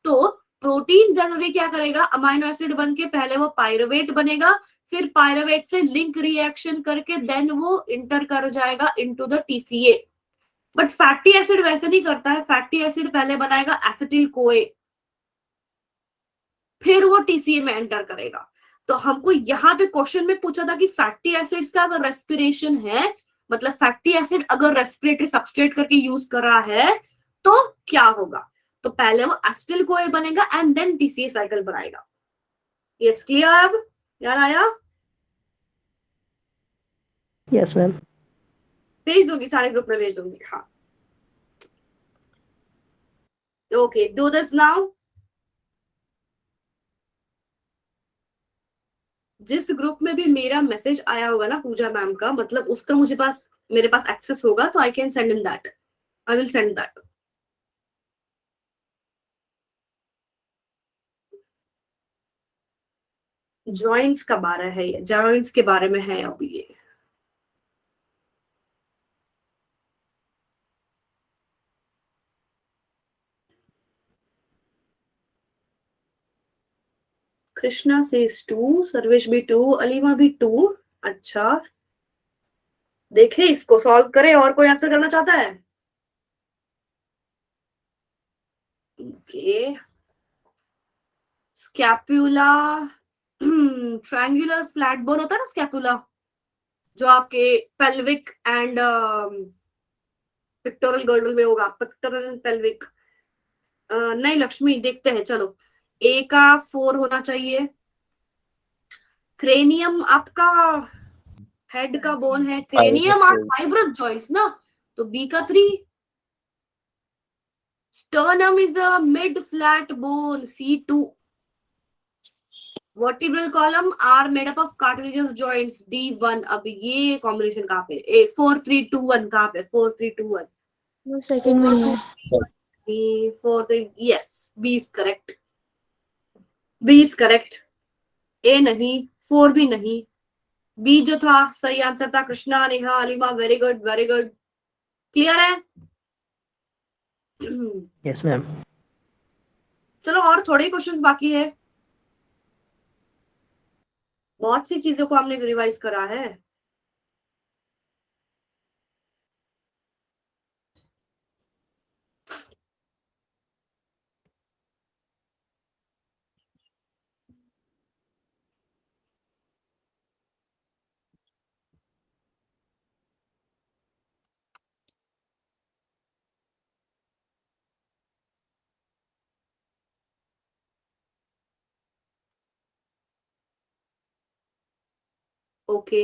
तो प्रोटीन जनरली क्या करेगा, अमाइनो एसिड बन के पहले वो पायरुवेट बनेगा, फिर पायरुवेट से लिंक रिएक्शन करके देन वो इंटर कर जाएगा into the TCA. But fatty acid वैसे नहीं करता है, फैटी एसिड पहले बनाएगा एसिटिल कोए, फिर वो टीसीए में एंटर करेगा। तो हमको यहाँ पे क्वेश्चन में पूछा था कि फैटी एसिड्स का अगर रेस्पिरेशन है, मतलब फैटी एसिड अगर रेस्पिरेटरी सबस्ट्रेट करके यूज कर रहा है तो क्या होगा? तो पहले वो एसिटिल कोए बनेगा एंड देन टीसीए साइकिल बनाएगा। Yes clear? अब याद आया? Yes ma'am. भेज दूंगी, सारे ग्रुप में भेज दूंगी। हाँ ओके, डू दिस नाउ। जिस ग्रुप में भी मेरा मैसेज आया होगा ना पूजा मैम का, मतलब उसका मेरे पास एक्सेस होगा, तो I can send in that, I will send that. Joints का बारे है ये, जॉइंट्स के बारे में है अभी ये। कृष्णा सेज 2, सर्वेश भी 2, अलीमा भी 2। अच्छा देखे, इसको सॉल्व करे। और कोई आंसर करना चाहता है? Okay, scapula, triangular flat bone होता है ना स्कैपुला, जो आपके पेल्विक एंड पिक्टोरल गर्डल में होगा, पिक्टोरल एंड पेल्विक। नहीं लक्ष्मी, देखते हैं चलो। ए का 4 होना चाहिए। क्रेनियम आपका हेड का बोन है, क्रेनियम और फाइब्रस जॉइंट्स ना, तो बी का 3। Sternum is a mid flat bone, C2। Vertebral column are made up of cartilaginous joints, D1। अब ये कॉम्बिनेशन कहाँ पे? 4 3 2 1 कहाँ पे? 4 3 2 1 वो सेकंड में ही है। 4 3। Yes, B is correct, B is correct. A नहीं, 4 भी नहीं, बी जो था सही आंसर था। Krishna, Neha, Alima, very good very good. Clear है? Yes ma'am. चलो और थोड़े क्वेश्चंस बाकी है, बहुत सी चीजों को हमने रिवाइज करा है। ओके,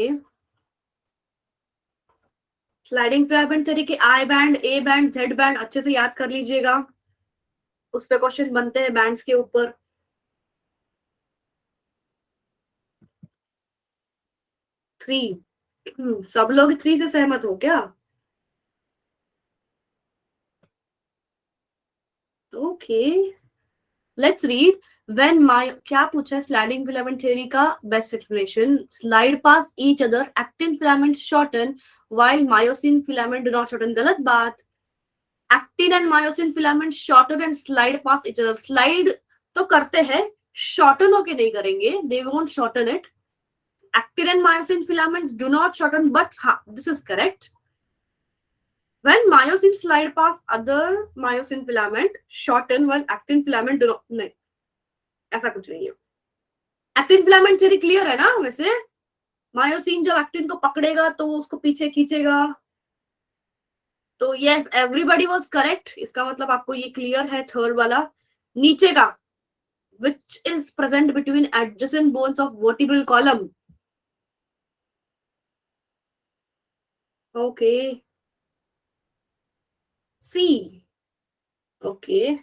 स्लाइडिंग फिलामेंट थ्योरी के I band, A band, Z band अच्छे से याद कर लीजिएगा, उस पे क्वेश्चन बनते हैं बैंड्स के ऊपर। 3, सब लोग 3 से सहमत हो क्या? Okay, let's read. When my, क्या पूछा है स्लाइडिंग फिलामेंट थ्योरी का best explanation? Slide past each other, actin filament shorten while myosin filament do not shorten. गलत बात। Actin and myosin filament shorten and slide past each other. Slide तो करते हैं, shorten होके नहीं करेंगे, they won't shorten it. Actin and myosin filaments do not shorten, but this is correct. When myosin slide past other myosin filament shorten while actin filament do not। नहीं, ऐसा कुछ नहीं है। एक्टिन फिलामेंट थ्योरी क्लियर है ना? वैसे myosin जब actin को पकड़ेगा तो वो उसको पीछे खींचेगा। तो यस, एवरीबॉडी वाज करेक्ट। इसका मतलब आपको ये क्लियर है थर्ड वाला। नीचे का, which is present between adjacent bones of vertebral column। Okay, C। Okay,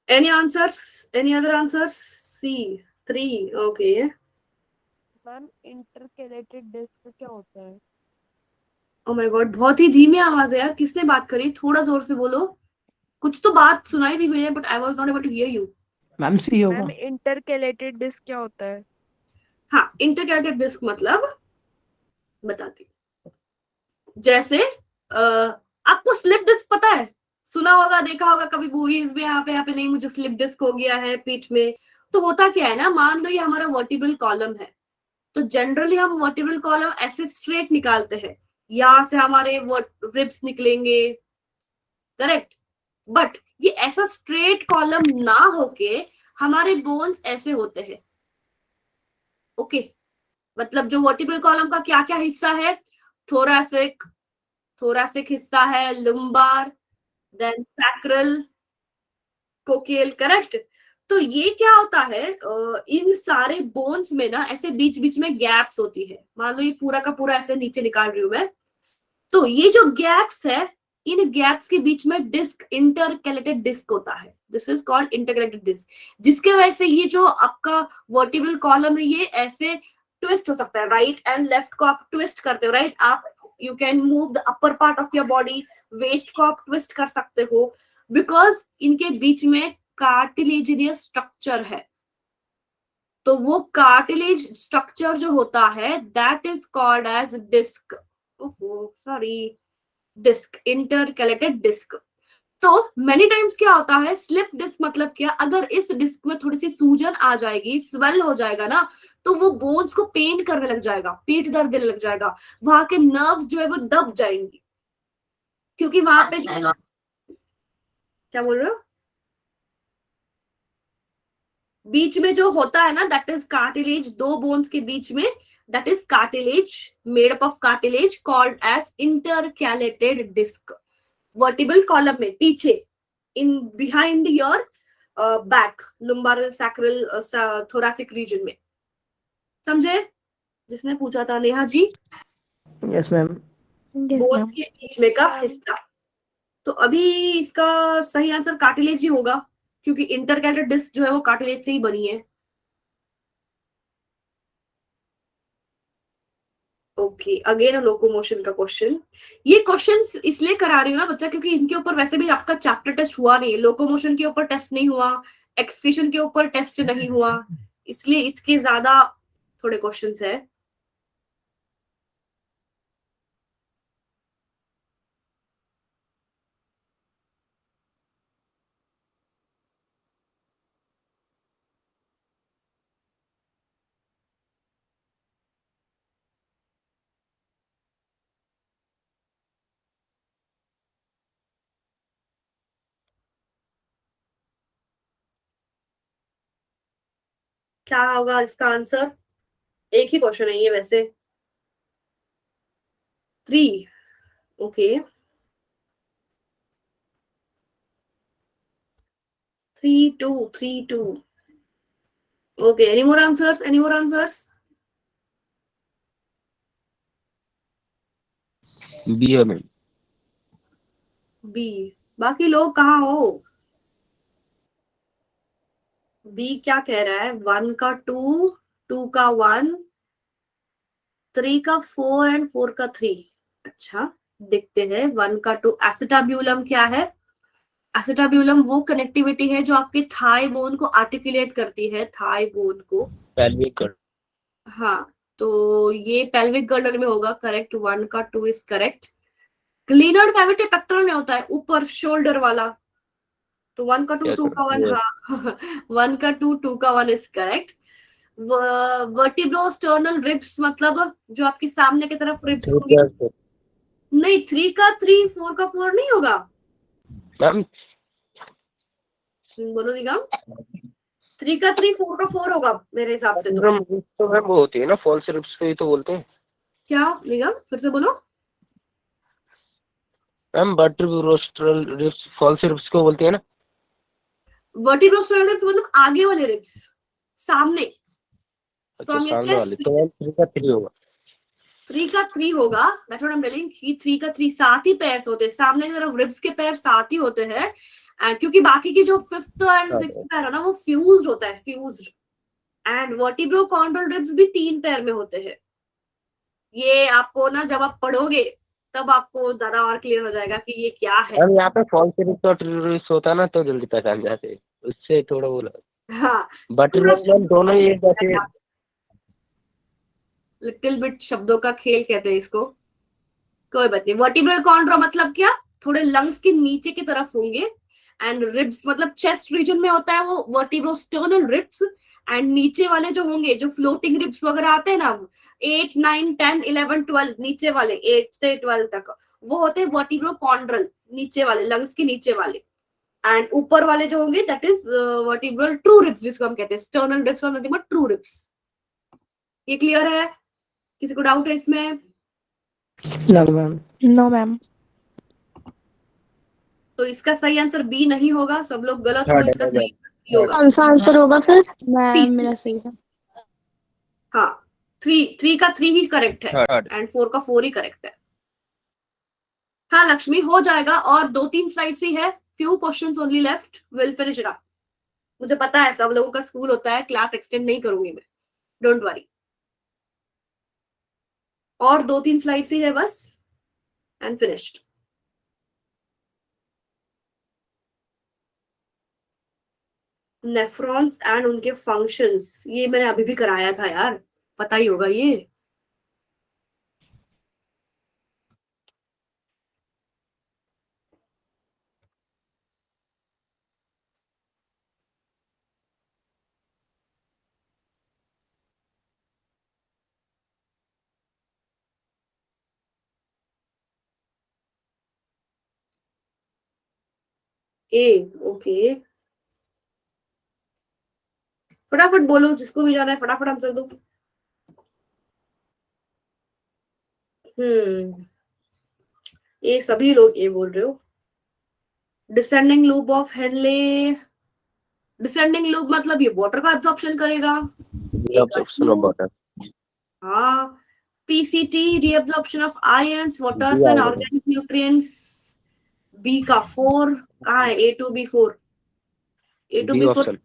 any answers? Any other answers? C 3। Okay, ma'am intercalated disc क्या होता है? ओ माय गॉड, बहुत ही धीमी आवाज है यार, किसने बात करी? थोड़ा जोर से बोलो, कुछ तो बात सुनाई थी मुझे, but I was not able to hear you. Ma'am C होगा। मैम इंटरकैलेटेड डिस्क क्या होता है? हाँ, इंटरकैलेटेड डिस्क मतलब बताती हूँ। जैसे आपको स्लिप डिस्क पता है? सुना होगा, देखा होगा कभी मूवीज में, यहाँ पे नहीं, मुझे स्लिप डिस्क हो गया है पीठ में। तो होता क्या है ना, मान लो ये हमारा वर्टिब्रल कॉलम है, तो जनरली हम वर्टिब्रल कॉलम ऐसे स्ट्रेट निकालते हैं, यहाँ से हमारे रिब्स निकलेंगे, करेक्ट। बट ये ऐसा स्ट्रेट कॉलम ना होके हमारे बोन्स ऐसे होते हैं, ओके। मतलब जो वर्टिब्रल कॉलम का क्या क्या हिस्सा है? थोरासिक, थोरासिक हिस्सा है, लुम्बार, देन सैक्रल, कोकेल, करेक्ट। तो ये क्या होता है, इन सारे बोन्स में ना ऐसे बीच बीच में गैप्स होती है। मान लो ये पूरा का पूरा ऐसे नीचे निकाल रही हूं मैं, तो ये जो गैप्स है, इन गैप्स के बीच में डिस्क, इंटरकैलेटेड डिस्क होता है। This is called intercalated disc, जिसके वजह से ये जो आपका वर्टिब्रल कॉलम है ये ऐसे ट्विस्ट हो सकता है। राइट एंड लेफ्ट को आप ट्विस्ट करते हो, राइट, आप you can move the upper part of your body, waist को आप ट्विस्ट कर सकते हो, बिकॉज इनके बीच में कार्टिलेजिनियस स्ट्रक्चर है। तो वो कार्टिलेज स्ट्रक्चर जो होता है that is called as disc, sorry, disc, intercalated disc. तो मेनी टाइम्स क्या होता है, स्लिप डिस्क मतलब क्या, अगर इस डिस्क में थोड़ी सी सूजन आ जाएगी, स्वेल हो जाएगा ना, तो वो बोन्स को पेन करने लग जाएगा, पीठ दर्द देने लग जाएगा, वहां के नर्व्स जो है वो दब जाएंगी, क्योंकि वहां पे क्या बोल रहे हो, बीच में जो होता है ना, दैट इज कार्टिलेज, दो बोन्स के बीच में, that is cartilage, made up of cartilage, called as intercalated disc. Vertebral column में पीछे, in behind your back, lumbar, sacral, thoracic region में, समझे? जिसने पूछा था, Neha ji, yes ma'am. Bones के बीच में का हिस्सा। तो अभी इसका सही आंसर कार्टिलेज ही होगा, क्योंकि इंटरकैलेटेड डिस्क जो है वो कार्टिलेज से ही बनी है। ओके, अगेन लोकोमोशन का क्वेश्चन। ये क्वेश्चन इसलिए करा रही हूँ ना बच्चा, क्योंकि इनके ऊपर वैसे भी आपका चैप्टर टेस्ट हुआ नहीं है, लोकोमोशन के ऊपर टेस्ट नहीं हुआ, एक्सक्रीशन के ऊपर टेस्ट नहीं हुआ, इसलिए इसके ज्यादा थोड़े क्वेश्चंस है। क्या होगा इसका आंसर? एक ही क्वेश्चन है ये वैसे। 3, okay, 3-2, 3-2, okay. Any more answers, any more answers? B है मैम। बी। बाकी लोग कहाँ हो? बी क्या कह रहा है? 1 का 2, 2 का 1, 3 का 4 एंड 4 का 3। अच्छा, देखते हैं। 1 का 2, एसिटाब्यूलम क्या है? एसिटाब्यूलम वो कनेक्टिविटी है जो आपके थाई बोन को आर्टिकुलेट करती है, थाई बोन को। पेल्विक गर्ड। हाँ, तो ये पेल्विक गर्डर में होगा, करेक्ट। 1 का 2 इज करेक्ट। ग्लीनर्ड कैविटी पेक्टोरल में होता है, ऊपर शोल्डर वाला। तो 1 का 2, 2 का 1, हाँ 1 का 2, 2 का 1 इज करेक्ट। वर्टिब्रोस्टर्नल रिब्स मतलब जो आपके सामने की तरफ रिब्स होंगी। नहीं, 3 का 3, 4 का 4 नहीं होगा मैम। बोलो निगम। 3 का 3, 4 का 4 होगा मेरे हिसाब से। तो मैम वो होती है ना फॉल्स रिब्स पे ही तो बोलते हैं। क्या निगम, फिर से बोलो। मैम वर्टिब्रोस्टर्नल रिब्स फॉल्स रिब्स को बोलते हैं ना। वर्टिब्रोस्टर्नल रिब्स मतलब आगे वाले रिब्स, सामने। अच्छा, from your सामने वाले, तो मैम 3 का 3 होगा। 3 का 3 होगा, that's what I am telling कि 3 का 3 साथ ही पेयर्स होते हैं, सामने की तरफ रिब्स के पेयर साथ ही होते हैं, क्योंकि बाकी की जो 5th एंड 6th पेयर है ना वो फ्यूज्ड होता है, फ्यूज्ड। एंड वर्टिब्रोकॉन्ड्रल रिब्स भी 3 पेयर में होते हैं। ये आपको ना जब आप पढ़ोगे तब आपको ज्यादा और क्लियर हो जाएगा कि ये क्या है। मैम यहाँ पे फॉल्स रिप्स और ट्रू रिप्स होता है ना तो जल्दी पहचान जाते हैं, उससे थोड़ा वो हाँ, बट थोड़ा मैम दोनों ही जैसे लिटिल बिट शब्दों का खेल कहते हैं इसको, कोई बात नहीं। वर्टिब्रल कॉन्ड्रा मतलब क्या, थोड़े लंग्स के नीचे की तरफ होंगे, एंड रिब्स मतलब चेस्ट रीजन में होता है वो वर्टिब्रोस्टर्नल रिब्स, एंड नीचे वाले जो होंगे, जो फ्लोटिंग रिब्स वगैरह आते हैं ना 8, 9, 10, 11, 12, नीचे वाले 8 से 12 तक वो होते हैं वर्टिब्रोकॉन्ड्रल, नीचे वाले लंग्स के नीचे वाले, एंड ऊपर वाले जो होंगे that is vertebral true ribs, जिसको हम कहते हैं स्टर्नल रिब्स और नथिंग बट ट्रू रिब्स। ये क्लियर है? किसी को डाउट है इसमें? No, ma'am. No ma'am. तो इसका सही आंसर बी नहीं होगा, सब लोग गलत हो, थर्ड इसका है सही मैम, आंसर होगा। कौन सा आंसर होगा फिर? सी। मैम मेरा सही था। हाँ, 3 का 3 ही करेक्ट है थर्ड। एंड 4 का 4 ही करेक्ट है। हाँ लक्ष्मी, हो जाएगा, और 2-3 स्लाइड्स ही है, few questions only left, will finish it up. मुझे पता है सब लोगों का स्कूल होता है, क्लास एक्सटेंड नहीं करूंगी मैं, डोंट वरी। और 2-3 स्लाइड्स ही है बस, एंड फिनिश्ड। नेफ्रॉन्स एंड उनके फंक्शंस, ये मैंने अभी भी कराया था यार, पता ही होगा ये। ए, ओके, फटाफट बोलो, जिसको भी जाना है फटाफट आंसर दो। ये सभी लोग ये बोल रहे हो। Descending loop of Henle, descending loop मतलब ये वाटर का एब्जॉर्प्शन करेगा। absorption of water, हाँ, PCT reabsorption of ions, waters B and आएगा। Organic nutrients. बी का 4 कहाँ है? A to B4, A to B B4 option,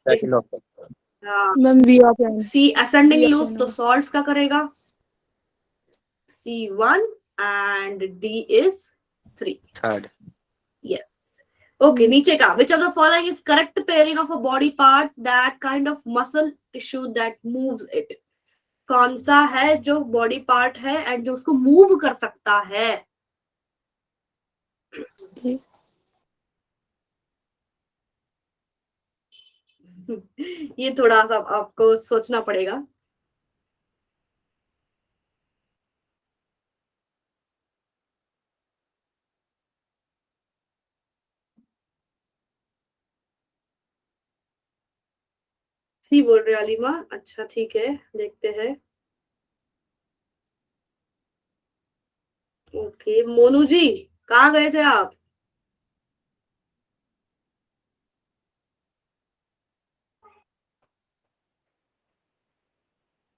second option. हाँ। Ma'am B option. C ascending B loop option तो है। Salts का करेगा, C1, and D is 3। Third. Yes. Okay, नीचे का which of the following is correct pairing of a body part that kind of muscle tissue that moves it? कौन सा है जो बॉडी पार्ट है एंड जो उसको मूव कर सकता है? ये थोड़ा सा आपको सोचना पड़ेगा। सी बोल रहे अलीमा, अच्छा ठीक है, देखते हैं। ओके मोनू जी, कहाँ गए थे आप?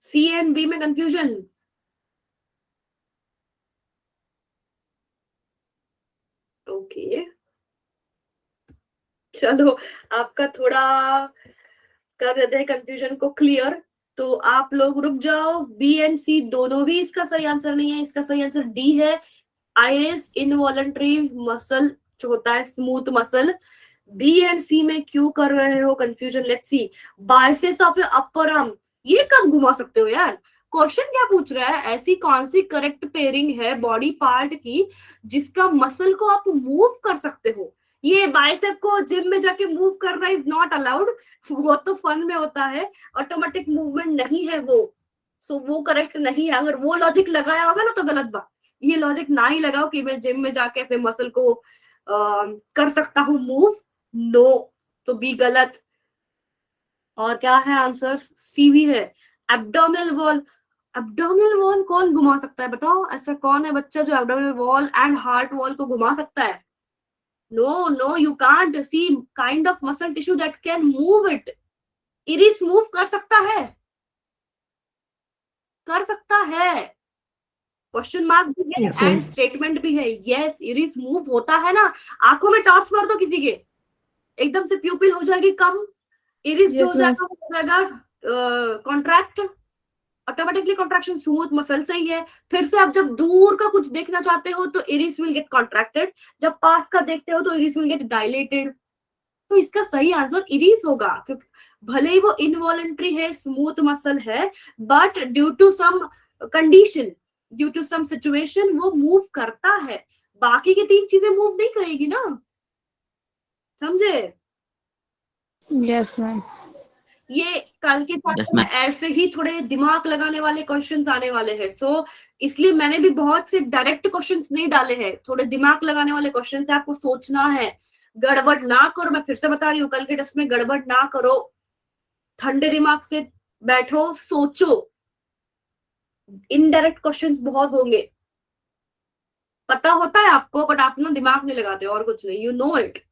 सी एंड बी में कंफ्यूजन? ओके, चलो आपका थोड़ा कर देते हैं कंफ्यूजन को क्लियर। तो आप लोग रुक जाओ, बी एंड सी दोनों भी इसका सही आंसर नहीं है, इसका सही आंसर डी है। आइरिस इनवॉलंटरी मसल जो होता है, स्मूथ मसल। बी एंड सी में क्यों कर रहे हो confusion? Let's see. Biceps of upper arm, ये कब घुमा सकते हो यार? क्वेश्चन क्या पूछ रहा है? ऐसी कौन सी करेक्ट पेयरिंग है बॉडी पार्ट की जिसका मसल को आप मूव कर सकते हो? ये बाइसेप को जिम में जाके मूव करना इज नॉट अलाउड, वो तो फन में होता है, ऑटोमेटिक मूवमेंट नहीं है वो। सो वो करेक्ट नहीं है। अगर वो लॉजिक लगाया होगा ना तो गलत बात। ये लॉजिक ना ही लगाओ कि मैं जिम में जाके ऐसे मसल को कर सकता हूँ मूव, नो, तो बी गलत। और क्या है आंसर? सी भी है, एब्डोमिनल वॉल। एब्डोमिनल वॉल कौन घुमा सकता है बताओ? ऐसा कौन है बच्चा जो abdominal wall and heart wall को घुमा सकता है? No no, you can't see kind of muscle tissue that can move it. Iris move कर सकता है, कर सकता है, क्वेश्चन मार्क भी है Yes, एंड ma'am. स्टेटमेंट भी है। यस, इरिस मूव होता है ना। आंखों में टॉर्च मार दो किसी के, एकदम से प्यूपिल हो जाएगी कम, इरिस जो हो Yes, ma'am. जाएगा वो हो जाएगा contract. Automatically contraction smooth muscle से ही है। फिर से आप जब दूर का कुछ देखना चाहते हो तो इरिस विल गेट कॉन्ट्रैक्टेड, जब पास का देखते हो तो इरिस विल गेट डायलेटेड। तो इसका सही आंसर इरिस होगा, क्योंकि भले ही वो इनवॉलंटरी है, स्मूथ मसल है, but due to some condition, due to some situation वो मूव करता है, बाकी की 3 चीजें मूव नहीं करेगी ना, समझे? Yes, ma'am. ये कल के Yes, चैप्टर में ऐसे ही थोड़े दिमाग लगाने वाले क्वेश्चंस आने वाले हैं, सो इसलिए मैंने भी बहुत से डायरेक्ट क्वेश्चंस नहीं डाले हैं, थोड़े दिमाग लगाने वाले क्वेश्चंस है, आपको सोचना है, गड़बड़ ना करो। मैं फिर से बता रही हूँ, कल के टेस्ट में गड़बड़ ना करो, ठंडे दिमाग से बैठो, सोचो। इनडायरेक्ट क्वेश्चंस बहुत होंगे, पता होता है आपको, बट आप ना दिमाग नहीं लगाते, और कुछ नहीं, यू नो इट।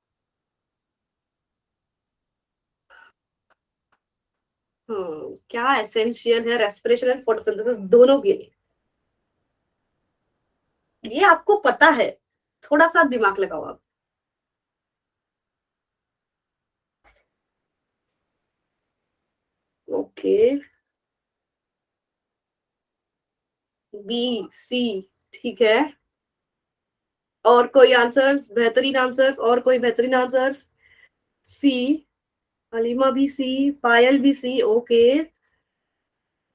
क्या एसेंशियल है रेस्पिरेशन एंड फोटोसिंथेसिस दोनों के लिए, ये आपको पता है, थोड़ा सा दिमाग लगाओ आप। ओके, बी सी, ठीक है। और कोई आंसर्स, बेहतरीन आंसर्स, और कोई बेहतरीन आंसर्स? सी, हलीमा भी सी, पायल भी सी, ओके।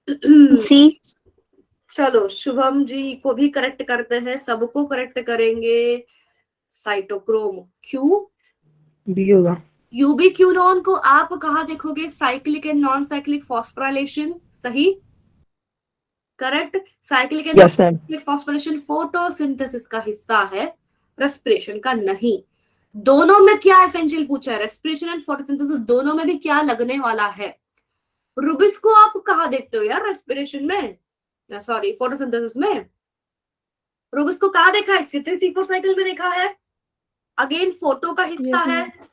सी। चलो शुभम जी को भी करेक्ट करते हैं, सबको करेक्ट करेंगे। साइटोक्रोम, क्यू बी होगा। यूबिक्यूनोन को आप कहाँ देखोगे? Cyclic and non cyclic phosphorylation, सही, correct. Cyclic and Yes, ma'am. Phosphorylation photosynthesis का हिस्सा है, रेस्पिरेशन का नहीं। दोनों में क्या एसेंशियल पूछा है? रेस्पिरेशन एंड फोटोसिंथेसिस दोनों में भी क्या लगने वाला है? रूबिस को आप कहाँ देखते हो यार? रेस्पिरेशन में, सॉरी फोटोसिंथेसिस में। रूबिस को कहाँ देखा है? C3C4 साइकिल में देखा है, अगेन फोटो का हिस्सा Yes, है। ma'am.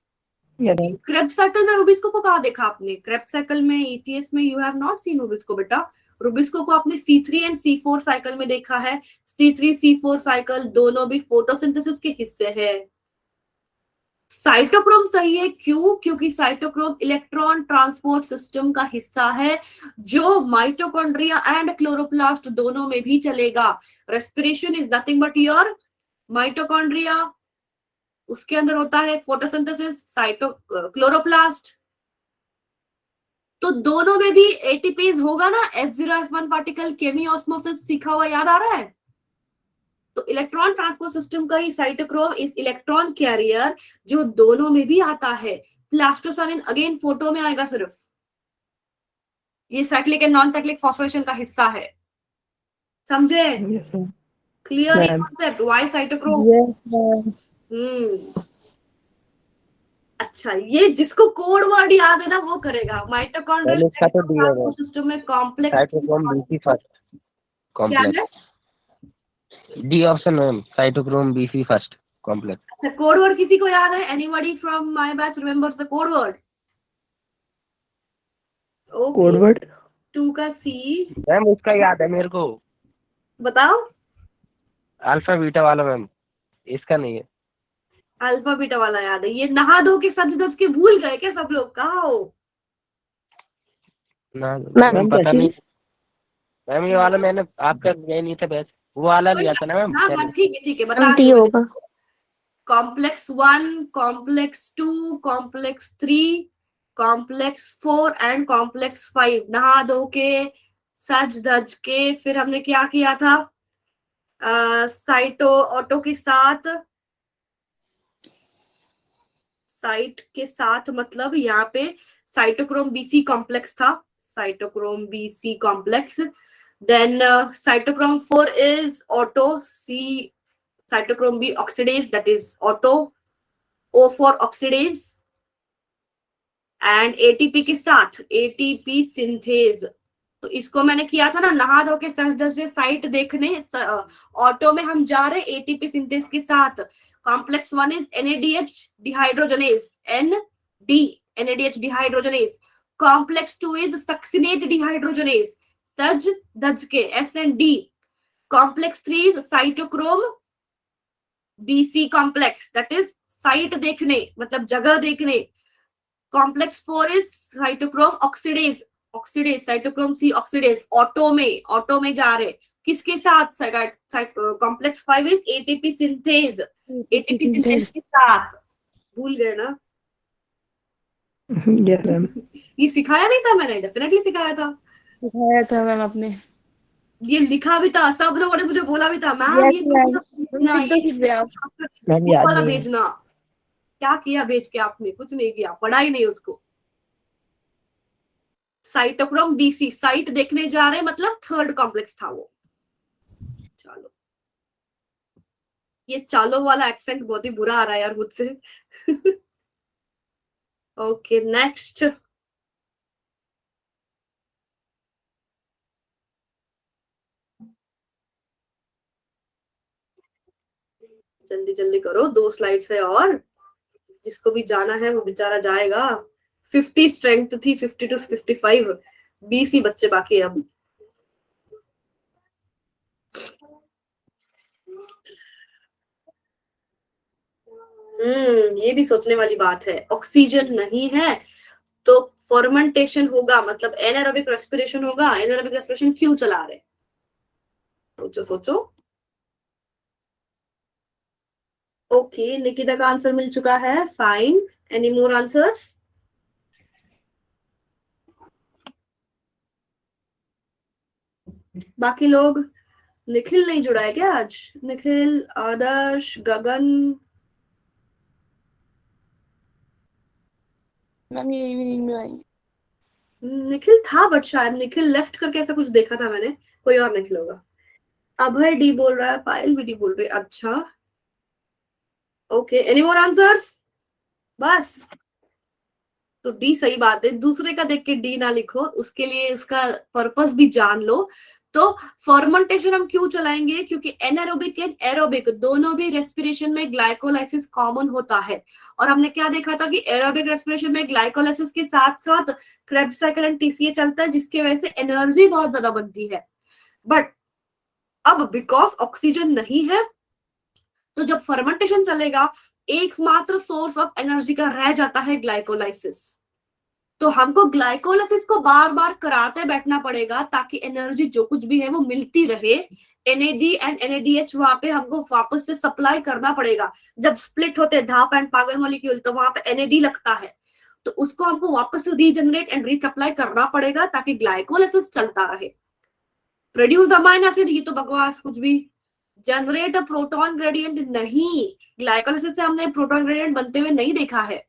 Yeah, ma'am. Krebs cycle में रूबिस्को को कहाँ देखा आपने? क्रेब्स साइकिल में, ETS में you have not seen rubisco बेटा। रूबिस्को को आपने C3 एंड C4 साइकिल में देखा है। C3 C4 साइकिल दोनों भी फोटोसिंथेसिस के हिस्से है। साइटोक्रोम सही है, क्यों? क्योंकि साइटोक्रोम इलेक्ट्रॉन ट्रांसपोर्ट सिस्टम का हिस्सा है, जो माइटोकॉन्ड्रिया एंड क्लोरोप्लास्ट दोनों में भी चलेगा। Respiration is nothing but your mitochondria, उसके अंदर होता है फोटोसिंथेसिस, क्लोरोप्लास्ट। तो दोनों में भी एटीपीज होगा ना। F0 F1 पार्टिकल केमी ऑस्मोसिस सीखा हुआ याद आ रहा है? तो इलेक्ट्रॉन ट्रांसपोर्ट सिस्टम का ही साइटोक्रोम इस इलेक्ट्रॉन कैरियर, जो दोनों में भी आता है। प्लास्टोसाइनिन अगेन फोटो में आएगा सिर्फ, ये साइक्लिक एंड नॉन साइक्लिक फॉस्फोरेशन का हिस्सा है, समझे? Yes, ma'am. क्लियर ये Ma'am. Concept? Why cytochrome? Yes, ma'am. अच्छा, ये जिसको कोड वर्ड याद है ना वो करेगा। माइटोकॉन्ड्रियल मैम इसका तो डी होगा, सिस्टम में कॉम्प्लेक्स साइटोक्रोम बीसी फर्स्ट क्या है? Complex. D option ma'am, cytochrome BC first complex. अच्छा, कोड वर्ड किसी को याद है? Anybody from my batch remembers the code word? Okay, Code word. 2 का सी, मैम उसका याद है मेरे को, बताओ। अल्फा बीटा वाला मैम, इसका नहीं है। अल्फा बीटा वाला याद है। ये नहा धो के सज धज के भूल गए क्या सब लोग? कहा हो? ना Ma'am, मैम पता नहीं questions? मैम, ये वाला मैंने आपका ये नहीं था बैच, वो वाला लिया था ना मैम। हाँ हाँ, ठीक है, बता टी रही हूँ। होगा। Complex 1, complex 2, complex 3, complex 4 and complex 5। नहा धो के सज धज के, फिर हमने क्या किया था? साइटो ऑटो के साथ, साइट के साथ मतलब यहाँ पे साइटोक्रोम बीसी कॉम्प्लेक्स था, cytochrome BC complex. Then cytochrome 4 is auto, C cytochrome B oxidase, that is auto, O4 oxidase, and ATP के साथ ATP synthase। तो इसको मैंने किया था ना, नहा धो के सज धज से साइट देखने। ऑटो में हम जा रहे ATP सिंथेस के साथ। Complex 1 is NADH dehydrogenase, NADH dehydrogenase. Complex 2 is succinate dehydrogenase, सज धज के SND। Complex 3 is cytochrome BC complex, that is site देखने मतलब जगह देखने। Complex 4 is cytochrome oxidase, oxidase, cytochrome C oxidase, auto में जा रहे, किसके साथ? Complex 5 is ATP synthase, ATP synthase के साथ। भूल गए ना? Yes, ma'am. ये सिखाया नहीं था मैंने? डेफिनेटली सिखाया था, सिखाया था मैम आपने। ये लिखा भी था, सब लोगों ने मुझे बोला भी था, मैम Yes, ये ma'am. भेजना, तो किस पे आप? मैम वो याद वाला नहीं है। भेजना। क्या किया भेज के आपने? कुछ नहीं किया, पढ़ा ही नहीं उसको। साइटोक्रोम बीसी, साइट देखने जा रहे मतलब थर्ड कॉम्प्लेक्स था वो। चलो, ये चालो वाला एक्सेंट बहुत ही बुरा आ रहा है यार मुझसे। Okay, next. जल्दी जल्दी करो, 2 स्लाइड्स है और जिसको भी जाना है वो बेचारा जाएगा। 50 स्ट्रेंथ थी, 50 to 55, 20 ही बच्चे बाकी है अब। ये भी सोचने वाली बात है। ऑक्सीजन नहीं है तो फर्मेंटेशन होगा, मतलब एनारोबिक रेस्पिरेशन होगा। एनारोबिक रेस्पिरेशन क्यों चला रहे? सोचो सोचो। ओके, निकिता का आंसर मिल चुका है, फाइन। Any more answers? बाकी लोग? निखिल नहीं जुड़ा है क्या आज? निखिल, आदर्श, गगन? मैम ये इवनिंग में आएंगे। निखिल था बट शायद निखिल लेफ्ट करके ऐसा कुछ देखा था मैंने। कोई और निखिल होगा। अभय डी बोल रहा है, पायल भी डी बोल रही है। अच्छा, ओके, एनी मोर आंसर्स? बस, तो डी सही बात है। दूसरे का देख के डी ना लिखो, उसके लिए उसका पर्पस भी जान लो। तो फर्मेंटेशन हम क्यों चलाएंगे? क्योंकि एनारोबिक एंड एरोबिक दोनों भी रेस्पिरेशन में ग्लाइकोलाइसिस कॉमन होता है। और हमने क्या देखा था कि एरोबिक रेस्पिरेशन में ग्लाइकोलाइसिस के साथ साथ क्रेब्स साइकिल एंड टीसीए चलता है, जिसकी वजह से एनर्जी बहुत ज्यादा बनती है। बट अब बिकॉज ऑक्सीजन नहीं है, तो जब फर्मेंटेशन चलेगा एकमात्र सोर्स ऑफ एनर्जी का रह जाता है ग्लाइकोलाइसिस। तो हमको ग्लाइकोलाइसिस को बार बार कराते बैठना पड़ेगा ताकि एनर्जी जो कुछ भी है वो मिलती रहे। एनएडी एंड एनएडीएच वहां पे हमको वापस से सप्लाई करना पड़ेगा। जब स्प्लिट होते हैं धाप एंड पागल मॉलिक्यूल, तो वहां पे एनएडी लगता है, तो उसको हमको वापस से रीजनरेट एंड रीसप्लाई करना पड़ेगा ताकि ग्लाइकोलाइसिस चलता रहे। प्रोड्यूस अमाइनो एसिड, ये तो बकवास कुछ भी। जनरेट अ प्रोटॉन ग्रेडियंट, नहीं, ग्लाइकोलाइसिस से हमने प्रोटॉन ग्रेडियंट बनते हुए नहीं देखा है।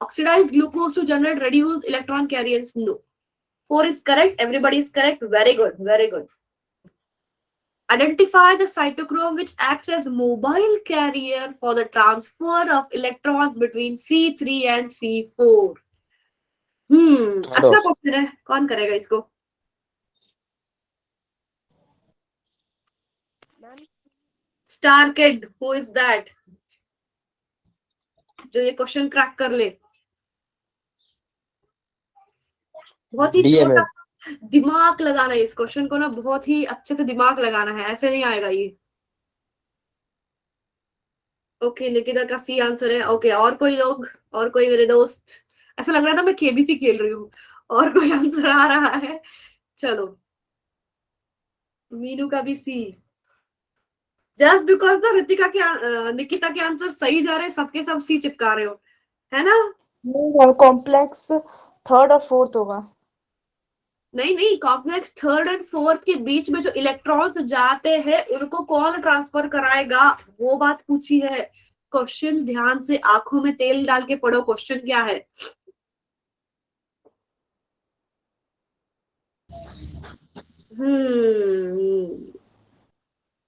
Oxidize glucose to generate reduced electron carriers, no. 4 is correct, everybody is correct, very good, very good. Identify the cytochrome which acts as mobile carrier for the transfer of electrons between C3 and C4. अच्छा question है, कौन करेगा इसको? Star Kid, who is that? जो ये question crack कर ले। बहुत ही छोटा दिमाग लगाना है इस क्वेश्चन को ना, बहुत ही अच्छे से दिमाग लगाना है, ऐसे नहीं आएगा ये। ओके, निकिता का सी आंसर है। ओके, और कोई लोग, और कोई मेरे दोस्त? ऐसा लग रहा है ना मैं केबीसी खेल रही हूँ। और कोई आंसर आ रहा है? चलो, मीनू का भी सी। जस्ट बिकॉज द निकिता के आंसर सही जा रहे हैं, सबके सब सी चिपका रहे हो, है ना? नहीं, कॉम्प्लेक्स थर्ड और फोर्थ होगा। नहीं, कॉम्प्लेक्स थर्ड एंड फोर्थ के बीच में जो इलेक्ट्रॉन्स जाते हैं उनको कौन ट्रांसफर कराएगा, वो बात पूछी है। क्वेश्चन ध्यान से आंखों में तेल डाल के पढ़ो, क्वेश्चन क्या है।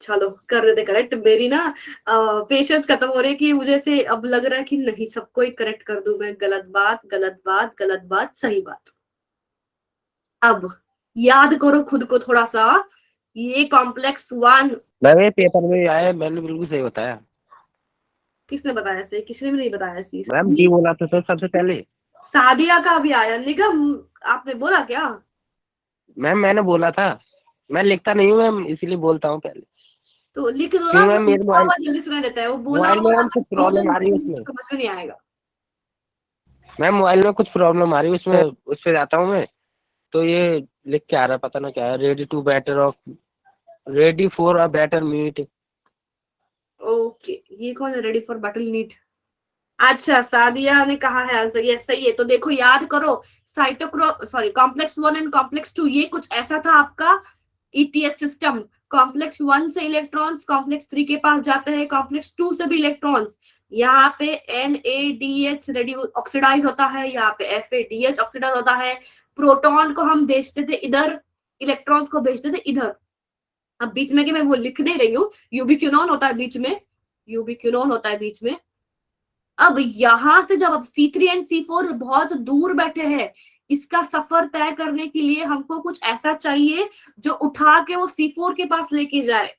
चलो कर देते करेक्ट। मेरी ना पेशेंस खत्म हो रही है कि मुझे से अब लग रहा है कि नहीं सबको ही करेक्ट कर दूं मैं। गलत बात, गलत बात, गलत बात, सही बात। अब याद करो खुद को थोड़ा सा, ये कॉम्प्लेक्स 1। मैम ये पेपर में आया, मैंने बिल्कुल सही बताया। किसने बताया सही? किसी ने भी नहीं बताया सही। मैम डी बोला था सर सबसे पहले। सादिया का भी आया। निगम, आपने बोला क्या? मैम मैंने बोला था, मैं लिखता नहीं हूँ मैम, इसीलिए बोलता हूँ पहले। तो लिख दो ना, मैम मेरे मोबाइल जल्दी सुनाई देता है। वो बोला मोबाइल में कुछ प्रॉब्लम आ रही है उसमें, समझ में नहीं आएगा। मैम मोबाइल में कुछ प्रॉब्लम आ रही है उसमें, उस पे जाता हूँ मैं, तो ये लिख के आ रहा है, पता ना क्या है, ready for a better meet. Okay, ये कौन है रेडी फॉर बैटल नीट? अच्छा, सादिया ने कहा है आंसर, यस सही है। तो देखो याद करो, कॉम्प्लेक्स 1 एंड कॉम्प्लेक्स 2 ये कुछ ऐसा था आपका ईटीएस सिस्टम। कॉम्प्लेक्स 1 से इलेक्ट्रॉन्स कॉम्प्लेक्स 3 के पास जाते हैं, कॉम्प्लेक्स 2 से भी इलेक्ट्रॉन्स, यहाँ पे NADH रेड्यूस ऑक्सीडाइज होता है, यहाँ पे FADH ऑक्सीडाइज होता है। प्रोटॉन को हम भेजते थे इधर, इलेक्ट्रॉन्स को भेजते थे इधर। अब बीच में कि मैं वो लिख नहीं रही हूँ, यूबिक्विनोन होता है बीच में, यूबिक्विनोन होता है बीच में। अब यहां से जब अब C3 एंड C4 बहुत दूर बैठे हैं, इसका सफर तय करने के लिए हमको कुछ ऐसा चाहिए जो उठा के वो C4 के पास लेके जाए,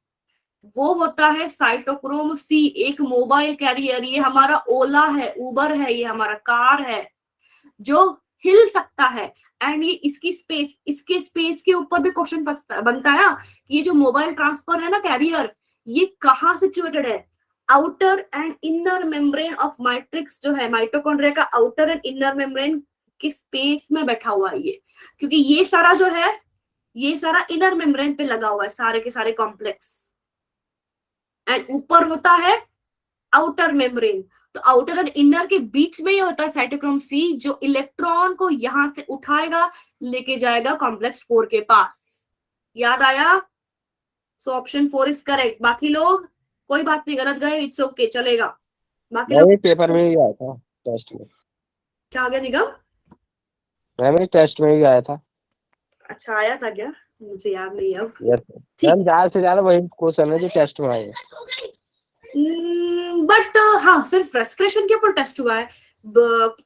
वो होता है साइटोक्रोम C, एक मोबाइल कैरियर। ये हमारा ओला है, उबर है, ये हमारा कार है जो हिल सकता है। एंड ये इसके स्पेस के ऊपर भी क्वेश्चन बनता है कि ये जो मोबाइल ट्रांसफर है ना कैरियर, ये कहाँ सिचुएटेड है? Outer and inner membrane of matrix जो है माइटोकॉन्ड्रिया का, आउटर एंड इनर मेम्ब्रेन के स्पेस में बैठा हुआ है ये, क्योंकि ये सारा जो है ये सारा इनर मेम्ब्रेन पे लगा हुआ है, सारे के सारे कॉम्प्लेक्स। एंड ऊपर होता है आउटर मेम्ब्रेन। तो आउटर एंड इनर के बीच में ये होता है साइटोक्रोम C, जो इलेक्ट्रॉन को यहां से उठाएगा, लेके जाएगा कॉम्प्लेक्स 4 के पास। याद आया? So option 4 is correct. बाकी लोग कोई बात नहीं, गलत गए, इट्स ओके, चलेगा। बाकी लोग पेपर में भी आया था, टेस्ट में। क्या आ गया निगम? मैम टेस्ट में भी आया था। अच्छा, आया था क्या? मुझे याद नहीं अब। यस मैम, ज्यादा से ज्यादा वही क्वेश्चन है जो टेस्ट में आए हैं। बट हाँ, सिर्फ रेस्पिरेशन के ऊपर टेस्ट हुआ है,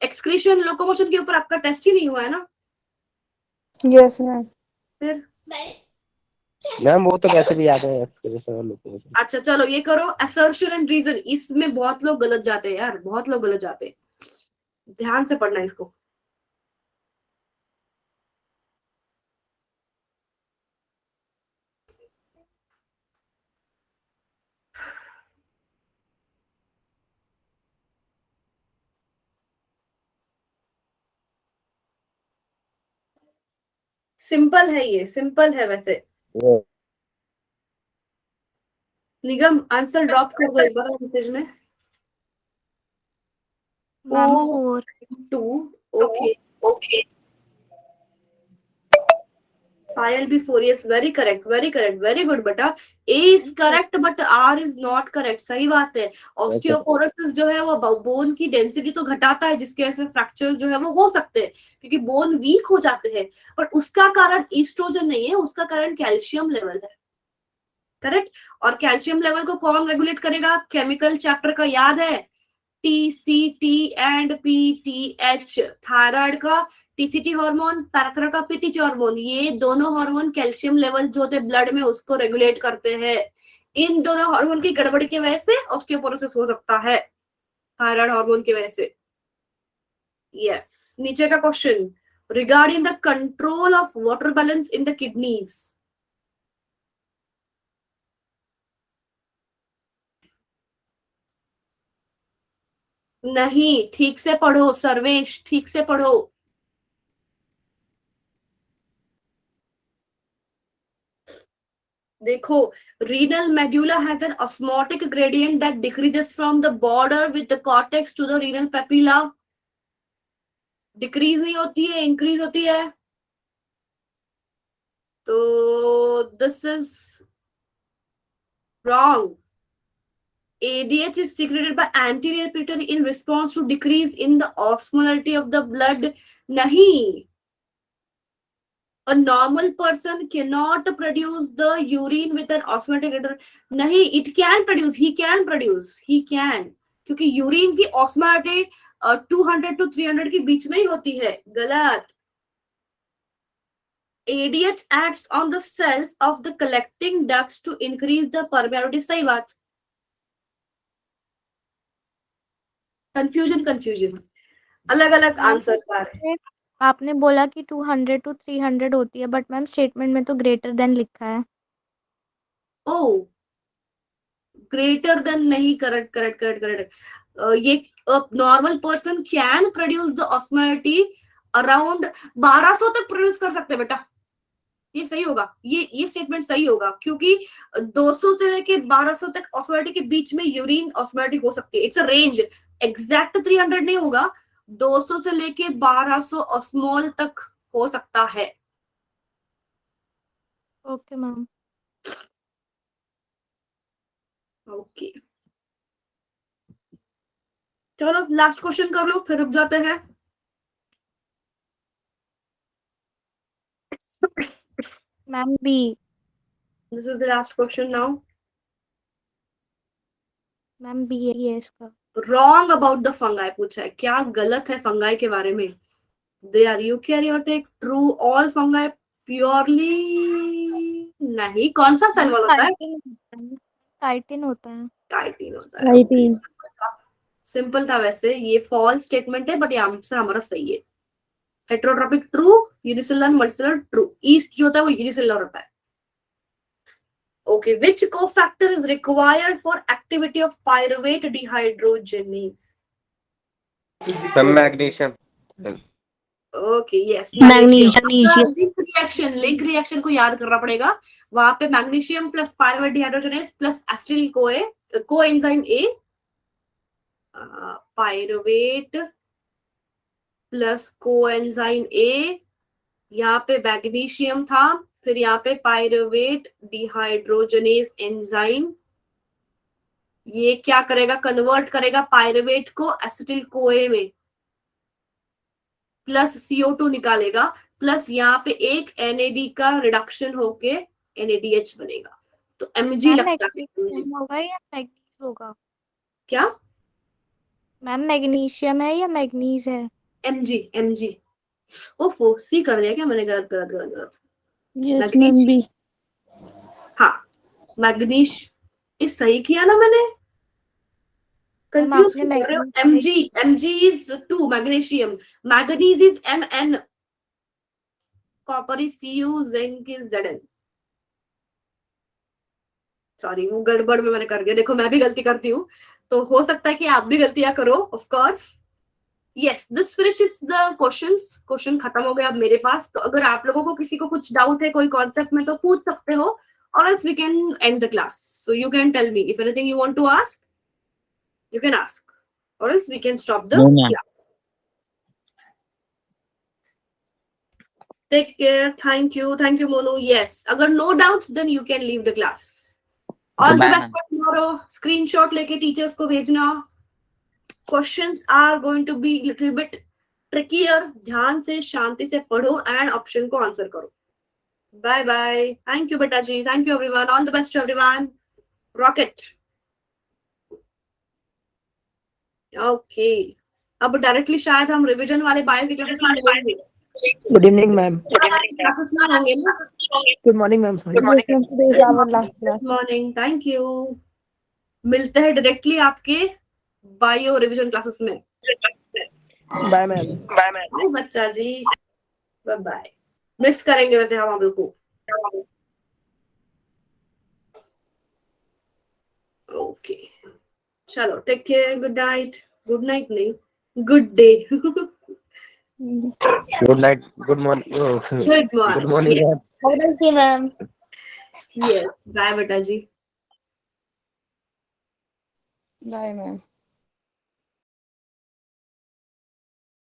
एक्सक्रीशन लोकोमोशन के ऊपर आपका टेस्ट ही नहीं हुआ है ना? Yes, ma'am. फिर मैम वो तो वैसे भी याद है, एक्सप्रेशन। अच्छा चलो ये करो, असर्शन एंड रीजन। इसमें बहुत लोग गलत जाते हैं यार, बहुत लोग गलत जाते हैं, ध्यान से पढ़ना इसको। सिंपल है, ये सिंपल है वैसे। निगम आंसर ड्रॉप कर दो एक बार मैसेज में। Ma'am O 4। 2 ओके। पायल भी 4, yes, very correct, very good बेटा। A is correct but R is not correct। सही बात है। ऑस्टियोपोरोसिस जो है वो बोन की डेंसिटी तो घटाता है, जिसके वजह से फ्रैक्चर जो है वो हो सकते हैं, क्योंकि बोन वीक हो जाते हैं। पर उसका कारण ईस्ट्रोजन नहीं है, उसका कारण कैल्शियम लेवल है। करेक्ट। और कैल्शियम लेवल को कौन रेगुलेट करेगा? केमिकल चैप्टर का याद है, TCT एंड PTH। थायराइड का TCT हार्मोन, पैराथायराइड का PTH हार्मोन, ये दोनों हार्मोन कैल्शियम लेवल जो होते ब्लड में उसको रेगुलेट करते हैं। इन दोनों हार्मोन की गड़बड़ी की वजह से ऑस्टियोपोरोसिस हो सकता है, थायराइड हार्मोन की वजह से। यस, नीचे का question, regarding the control of water balance in the kidneys. नहीं, ठीक से पढ़ो सर्वेश, ठीक से पढ़ो। देखो, renal medulla has an osmotic gradient that decreases from the border with the cortex to the renal papilla। Decrease नहीं होती है, इंक्रीज होती है। तो this is wrong। ADH is secreted by anterior pituitary in response to decrease in the osmolarity of the blood। नहीं, a normal person cannot produce the urine with an osmotic gradient। नहीं, it can produce, he can, क्योंकि urine की osmolarity 200 to 300 के बीच में ही होती है। गलत। ADH acts on the cells of the collecting ducts to increase the permeability। सही बात। कंफ्यूजन, अलग अलग आंसर आ रहे हैं। आपने बोला कि 200 to 300 होती है, बट मैम स्टेटमेंट में तो ग्रेटर देन लिखा है। ओ, ग्रेटर देन नहीं, करेक्ट। ये normal person can produce the osmolarity around 1200 तक प्रोड्यूस कर सकते हैं बेटा। ये सही होगा, ये स्टेटमेंट सही होगा, क्योंकि 200 से लेके 1200 तक ऑस्मोलैरिटी के बीच में यूरिन ऑस्मोलैरिटी हो सकती है। इट्स अ रेंज, एग्जैक्ट 300 नहीं होगा, 200 से लेके 1200 ऑस्मोल तक हो सकता है। Okay ma'am. ओके चलो लास्ट क्वेश्चन कर लो, फिर रुक जाते हैं। Ma'am B. This is the last question now. Ma'am B है इसका। रॉन्ग अबाउट द फंगाई पूछा है, क्या गलत है फंगाई के बारे में? They are eukaryotic, true, all fungi purely नहीं। कौन सा सेल वॉल होता है? काइटिन होता है। काइटिन होता है। Kaiten. सिंपल था वैसे, ये फॉल्स स्टेटमेंट है, बट ये आंसर हमारा सही है। Heterotrophic true, unicellular multicellular true. East जो होता है वो यूनिसेलुलर होता है। Okay, which cofactor is required for activity of pyruvate dehydrogenase? Magnesium. Okay, yes. Magnesium. Link reaction को याद करना पड़ेगा। वहां पे magnesium plus pyruvate dehydrogenase plus acetyl coenzyme A, pyruvate plus coenzyme A, यहाँ पे मैग्नीशियम था, फिर यहाँ पे पायरुवेट डिहाइड्रोजनेज एंजाइम। ये क्या करेगा? कन्वर्ट करेगा पायरुवेट को एसिटिल कोए में, प्लस CO2 निकालेगा, प्लस यहाँ पे एक NAD का रिडक्शन होके NADH बनेगा। तो Mg मैम लगता है। मैग्नीशियम होगा या मैग्नीज होगा? क्या? मैम मैग्नीशियम है या मैग्नीज है? Mg। ओफो, सी कर दिया क्या मैंने? गलत। Yes, ma'am. B. हाँ, मैग्नीश इस सही किया ना मैंने? कंफ्यूज आपने कर रहे हो? Manganese Mg is 2 magnesium, manganese is Mn, copper is Cu, zinc is Zn। Sorry, वो गड़बड़ में मैंने कर दिया। देखो मैं भी गलती करती हूँ, तो हो सकता है कि आप भी गलतियां करो, of course. Yes, this finishes the questions. Question खत्म हो गया अब मेरे पास। तो अगर आप लोगों को किसी को कुछ डाउट है कोई कॉन्सेप्ट में तो पूछ सकते हो, और else we can end the class. So you can tell me if anything you want to ask, you can ask, or else we can stop the class. Take care. Thank you Monu. Yes, agar no doubts then you can leave the class. All the best for tomorrow. Screenshot leke teachers ko bhejna. Questions are going to be little bit trickier. ध्यान से शांति से पढ़ो and option को answer करो। Bye bye. Thank you beta ji. Thank you everyone. All the best to everyone. Rocket. Okay अब directly शायद हम revision वाले बायो की क्लासेस में मिलेंगे। Good evening ma'am. क्लासेस में होंगे ना? Good morning ma'am. Sorry. Yes, ma'am. Today is our last class. Good morning, thank you. मिलते हैं डायरेक्टली आपके बायो रिवीजन क्लासेस में। Bye ma'am. बाय बच्चा जी, बाय बाय। मिस करेंगे वैसे हम आप लोग को। ओके चलो, take care, good night. Good night नहीं, good day. Good night, good morning. Good morning. Have a nice day, ma'am. Yes, bye बेटा जी। Bye, ma'am.